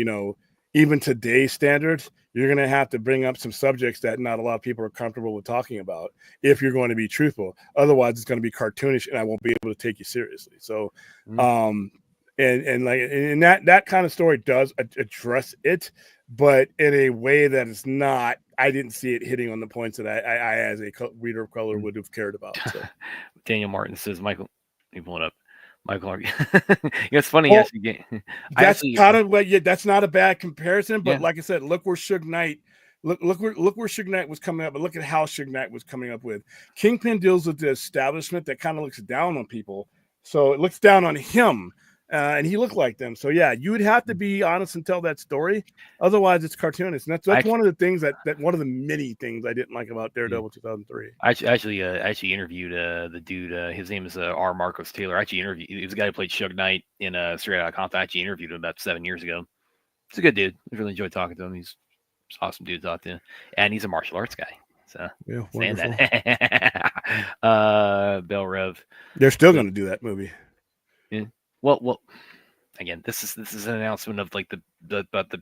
even today's standards, you're going to have to bring up some subjects that not a lot of people are comfortable with talking about if you're going to be truthful. Otherwise, it's going to be cartoonish and I won't be able to take you seriously. So, and that kind of story does address it, but in a way that is not, I didn't see it hitting on the points that I as a reader of color would have cared about. So. Daniel Martin says, Michael, let me pull it up. Michael, it's funny. Well, that's not a bad comparison, but like I said, look where Suge Knight, look where Suge Knight was coming up, but look at how Suge Knight was coming up with. Kingpin deals with the establishment that kind of looks down on people, so it looks down on him. And he looked like them. So you would have to be honest and tell that story. Otherwise, it's cartoonish. And that's one of the things that one of the many things I didn't like about Daredevil 2003. I actually interviewed the dude. His name is R. Marcos Taylor. I actually interviewed. He was a guy who played Suge Knight in Straight Outta Compton. I actually interviewed him about 7 years ago. He's a good dude. I really enjoyed talking to him. He's an awesome dude to talk to, and he's a martial arts guy. So saying that. Bell Rev. They're still going to do that movie. Yeah. Well, again, this is an announcement of like about the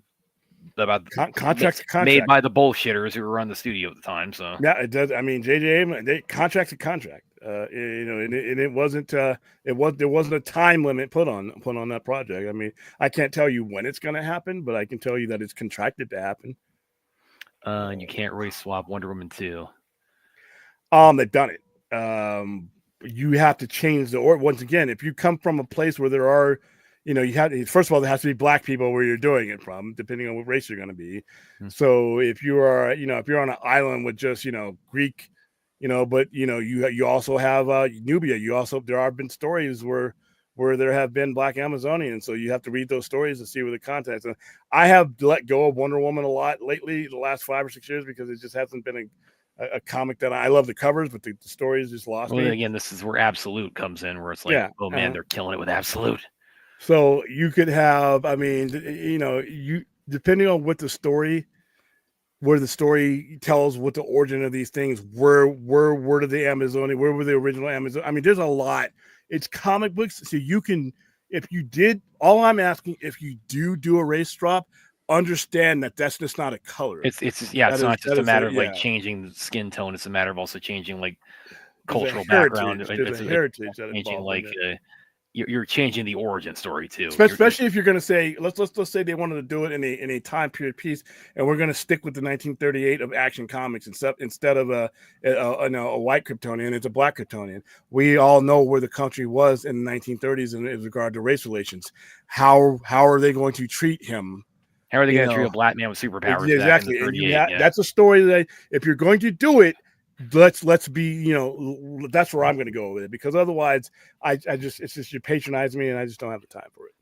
contract made by the bullshitters who were on the studio at the time. So it does. I mean, J.J. Contract's a contract. And it wasn't. There wasn't a time limit put on that project. I mean, I can't tell you when it's going to happen, but I can tell you that it's contracted to happen. And you can't race swap Wonder Woman 2. They've done it. You have to change once again, if you come from a place where there are, first of all, there has to be Black people where you're doing it from, depending on what race you're going to be. So if you are, if you're on an island with just, Greek, but you also have Nubia. There have been stories where there have been Black Amazonians. So you have to read those stories to see where the context. And I have let go of Wonder Woman a lot lately, the last 5 or 6 years, because it just hasn't been a comic that I love the covers, but the story is just lost Well, me. again, this is where Absolute comes in, where it's like, Yeah, oh man, they're killing it with Absolute. So you could have, I mean, you depending on what the story, where the story tells what the origin of these things, where did the Amazonia, where were the original Amazon? I mean, there's a lot. It's comic books, so you can, if you did, all I'm asking, if you do a race drop, understand that that's just not a color. It's not just a matter of like changing the skin tone. It's a matter of also changing like cultural background. There's a heritage that changing involved like in it. You're changing the origin story too. Especially if you're going to say, let's say they wanted to do it in a time period piece, and we're going to stick with the 1938 of Action Comics instead of a white Kryptonian, it's a black Kryptonian. We all know where the country was in the 1930s in regard to race relations. How are they going to treat him? How are they going to treat a black man with superpowers? Exactly. That's a story that if you're going to do it, let's be, that's where I'm going to go with it, because otherwise it's just you patronize me and I just don't have the time for it.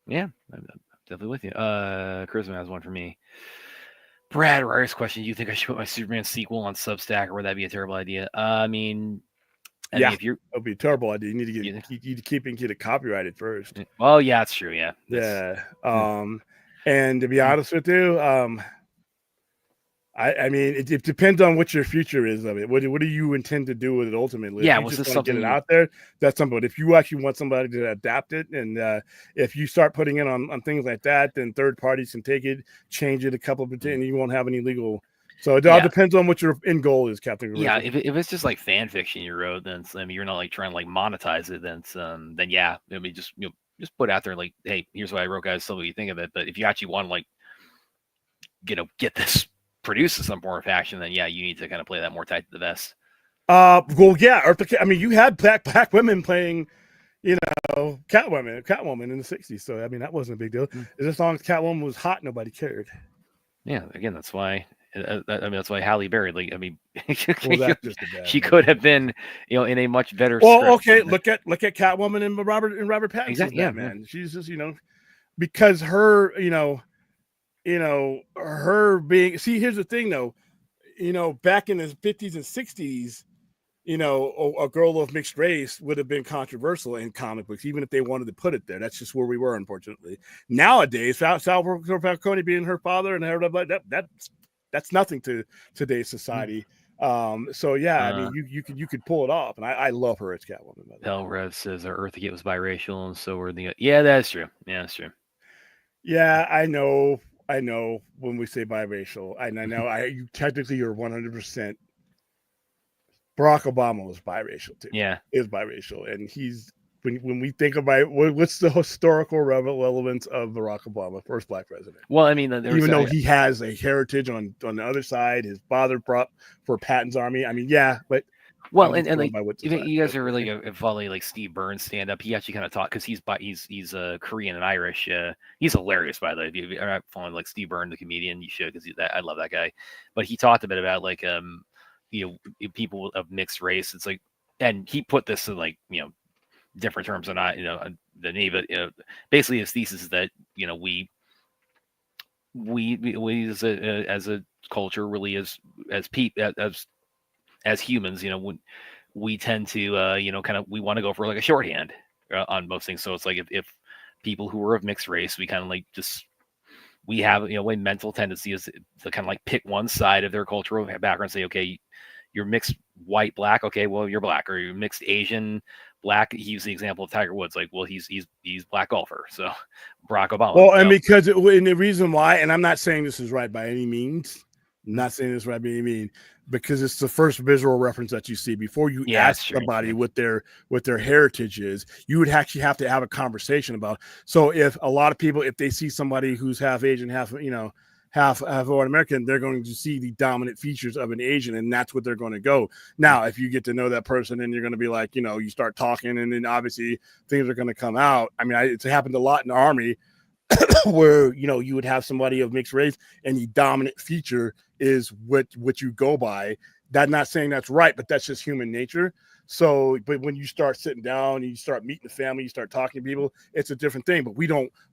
Yeah, I'm definitely with you. Charisma has one for me. Brad Ryer's question: do you think I should put my Superman sequel on Substack, or would that be a terrible idea? I mean, if you're, it'd be a terrible idea. You need to get it copyrighted first. Well, yeah, that's true. Yeah. And to be honest with you, I mean, it depends on what your future is of it. What do you intend to do with it ultimately? Yeah, if you just want to get it out there, that's something. But if you actually want somebody to adapt it, and if you start putting it on things like that, then third parties can take it, change it a couple of and you won't have any legal. So it all depends on what your end goal is, Captain. Yeah, if it's just like fan fiction you wrote, then you're not like trying to like monetize it. Then yeah, I mean just put out there like, hey, here's what I wrote, guys. Tell me what you think of it. But if you actually want to like, get this produced in some form of fashion, then yeah, you need to kind of play that more tight to the vest. Well, yeah. I mean, you had black women playing, Catwoman in the 60s. So I mean, that wasn't a big deal. As long as Catwoman was hot, nobody cared. Yeah, again, that's why. That's why Halle Berry. Like, I mean, she bad, could have been, in a much better. Well, okay, look at Catwoman and Robert Pattinson's exactly, Batman. Yeah. She's just, because her, her being. See, here's the thing, though. Back in the 50s and 60s, a girl of mixed race would have been controversial in comic books, even if they wanted to put it there. That's just where we were, unfortunately. Nowadays, Sal Falcone being her father and everybody, that's nothing to today's society. So yeah, I mean, you could pull it off, and I love her as Catwoman. Pelrev says our Earthgate was biracial, and so were the. Yeah, that's true. Yeah, that's true. Yeah, I know. When we say biracial, I know. You technically you're 100%. Barack Obama was biracial too. Yeah, is biracial, and he's when we think about what's the historical relevance of Barack Obama, first black president. Well, I mean, even though he has a heritage on the other side, his father brought for Patton's army. I mean, yeah, but well, and like you guys are really following like Steve Burns stand up. He actually kind of taught because he's Korean and Irish. He's hilarious, by the way. If you're not following like Steve Burns, the comedian, you should, because I love that guy. But he talked a bit about like people of mixed race. It's like, and he put this in like different terms than than me, but basically his thesis is that we as a culture, really as humans, when we tend to kind of we want to go for like a shorthand on most things. So it's like if people who are of mixed race, we kind of like we have a mental tendency is to kind of like pick one side of their cultural background and say, okay, you're mixed white, black. Okay, well, you're black. Or you're mixed Asian, black. He used the example of Tiger Woods. Like, well, he's black golfer. So Barack Obama. Well, and because and the reason why, and I'm not saying this is right by any means. I'm not saying this right by any means, because it's the first visual reference that you see before you ask somebody what their heritage is. You would actually have to have a conversation about. So if a lot of people, if they see somebody who's half Asian, half white American, they're going to see the dominant features of an Asian, and that's what they're going to go. Now, if you get to know that person, and you're going to be like, you start talking, and then obviously things are going to come out. I mean, it's happened a lot in the Army where, you would have somebody of mixed race, and the dominant feature is what you go by. That's not saying that's right, but that's just human nature. So, but when you start sitting down and you start meeting the family, you start talking to people, it's a different thing. But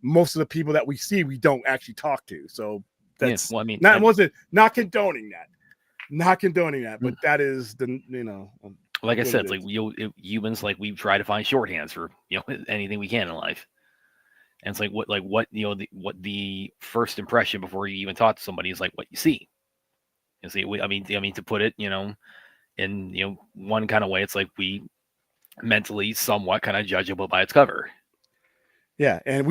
most of the people that we see, we don't actually talk to. So, that's not condoning that. not condoning that, but that is like I said, like humans, like we try to find shorthands for anything we can in life. And it's like what what the first impression before you even talk to somebody is like what you see. You see, I mean to put it, in one kind of way, it's like we mentally somewhat kind of judge a book by its cover. Yeah, and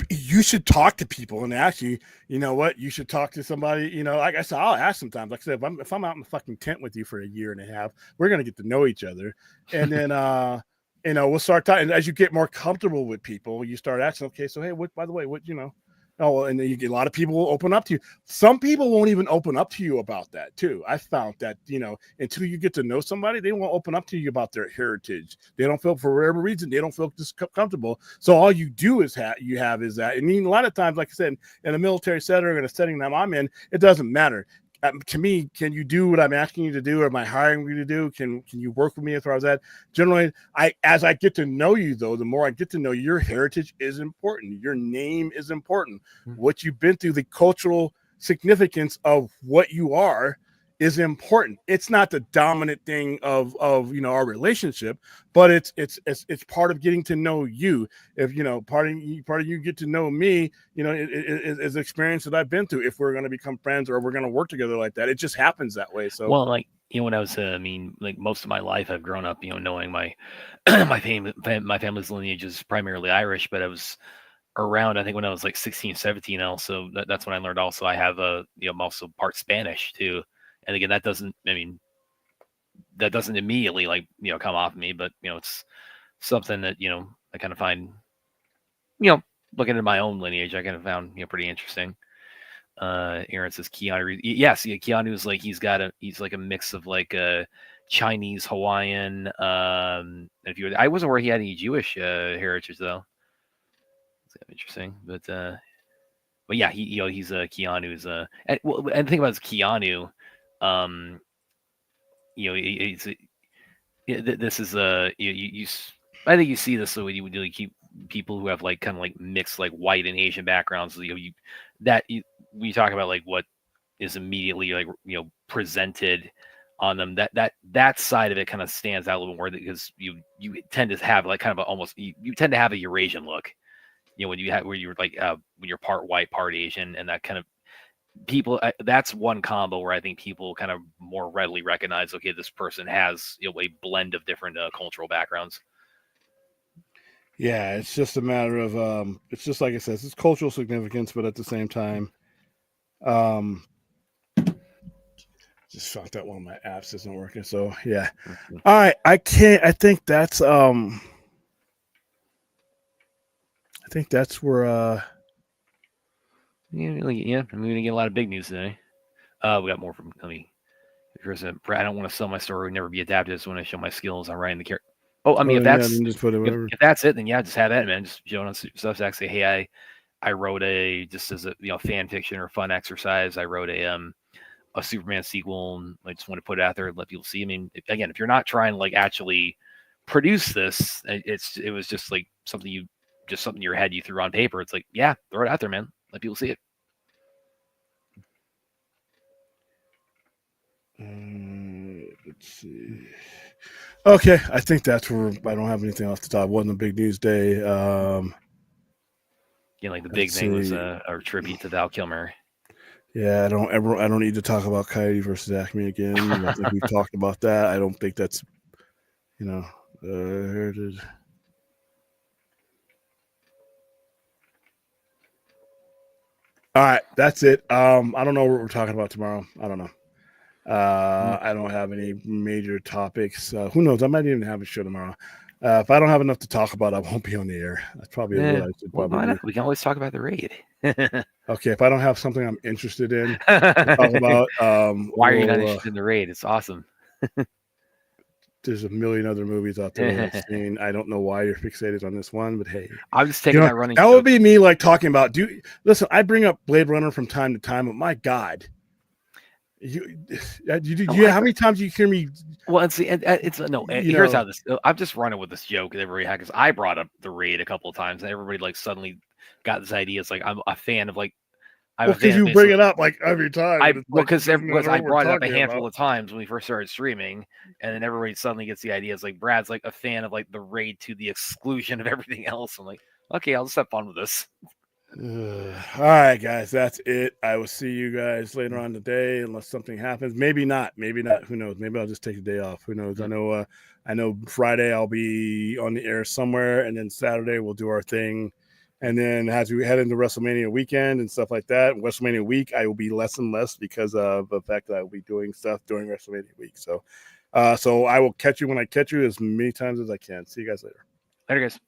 you should talk to people and actually, you know what, you should talk to somebody. Like I said, I'll ask sometimes. Like I said, if I'm out in the fucking tent with you for a year and a half, we're gonna get to know each other, and then we'll start talking. And as you get more comfortable with people, you start asking, okay, so hey, by the way, oh, and then you get a lot of people will open up to you. Some people won't even open up to you about that too. I found that, until you get to know somebody, they won't open up to you about their heritage. They don't feel, for whatever reason, they don't feel comfortable. So all you do is is that. And a lot of times, like I said, in a military setting or in a setting that I'm in, it doesn't matter. To me, can you do what I'm asking you to do? Or am I hiring you to do? Can you work with me as far as that? Generally, as I get to know you, though, the more I get to know you, your heritage is important. Your name is important. What you've been through, the cultural significance of what you are is important. It's not the dominant thing of our relationship, but it's part of getting to know you. If part of you get to know me, is the experience that I've been through. If we're going to become friends or we're going to work together like that, it just happens that way. So like when I was like most of my life I've grown up knowing my my family's lineage is primarily Irish, but I was around, I think, when I was like 16, 17. Also, that's when I learned. Also, I have I'm also part Spanish too. And again, that doesn't immediately come off of me, but it's something that I kind of find looking at my own lineage, I kind of found pretty interesting. Aaron says Keanu. Yes, Keanu is like he's like a mix of like a Chinese, Hawaiian. I wasn't aware he had any Jewish heritage though. That's interesting, but yeah, he's Keanu's and the thing about Keanu, this is I think you see this when you really keep people who have like kind of like mixed like white and Asian backgrounds. When you talk about like what is immediately like presented on them, that side of it kind of stands out a little more because you tend to have like kind of you tend to have a Eurasian look. When you're like when you're part white, part Asian, and that kind of people, that's one combo where I think people kind of more readily recognize, okay, this person has a blend of different cultural backgrounds. Yeah, it's just a matter of it's just like I said, it's cultural significance, but at the same time, just found out one of my apps isn't working. So yeah, all right, I think that's where yeah, I'm gonna get a lot of big news today. We got more from I don't want to sell my story, would never be adapted. Just want to show my skills on writing the character. Oh, I mean, if that's if that's it, then yeah, just have that, man. Just show it on Substack. Say, hey, I wrote just as a fan fiction or fun exercise. I wrote a Superman sequel, and I just want to put it out there and let people see. I mean, if you're not trying to like actually produce this, it was just like something in your head you threw on paper. It's like, yeah, throw it out there, man. Let people see it. Let's see. Okay, I think that's where I don't have anything else to talk. It wasn't a big news day. Like the big thing was a tribute to Val Kilmer. Yeah, I don't need to talk about Coyote versus Acme again. I think we've talked about that. I don't think that's heritage. All right, that's it. I don't know what we're talking about tomorrow. I don't know. I don't have any major topics. Who knows? I might even have a show tomorrow. If I don't have enough to talk about, I won't be on the air. That's probably what I should probably do. We can always talk about the raid. Okay, if I don't have something I'm interested in to talk about, why are you not interested in the raid? It's awesome. There's a million other movies out there that I've seen. I don't know why you're fixated on this one, but hey, I'm just taking that running. That would be me like talking about. Listen? I bring up Blade Runner from time to time, but my God. How many times do you hear me? Well, here's how this. I'm just running with this joke that everybody had because I brought up the raid a couple of times, and everybody like suddenly got this idea. It's like I'm a fan of like Well, because you bring it up like every time. Because I brought it up a handful of times when we first started streaming, and then everybody suddenly gets the idea. It's like Brad's like a fan of like the raid to the exclusion of everything else. I'm like, okay, I'll just have fun with this. All right, guys, that's it. I will see you guys later on today, unless something happens. Maybe not. Maybe not. Who knows? Maybe I'll just take a day off. Who knows? Mm-hmm. I know Friday I'll be on the air somewhere, and then Saturday we'll do our thing. And then as we head into WrestleMania weekend and stuff like that, WrestleMania week, I will be less and less because of the fact that I will be doing stuff during WrestleMania week. So I will catch you when I catch you as many times as I can. See you guys later. Later, guys.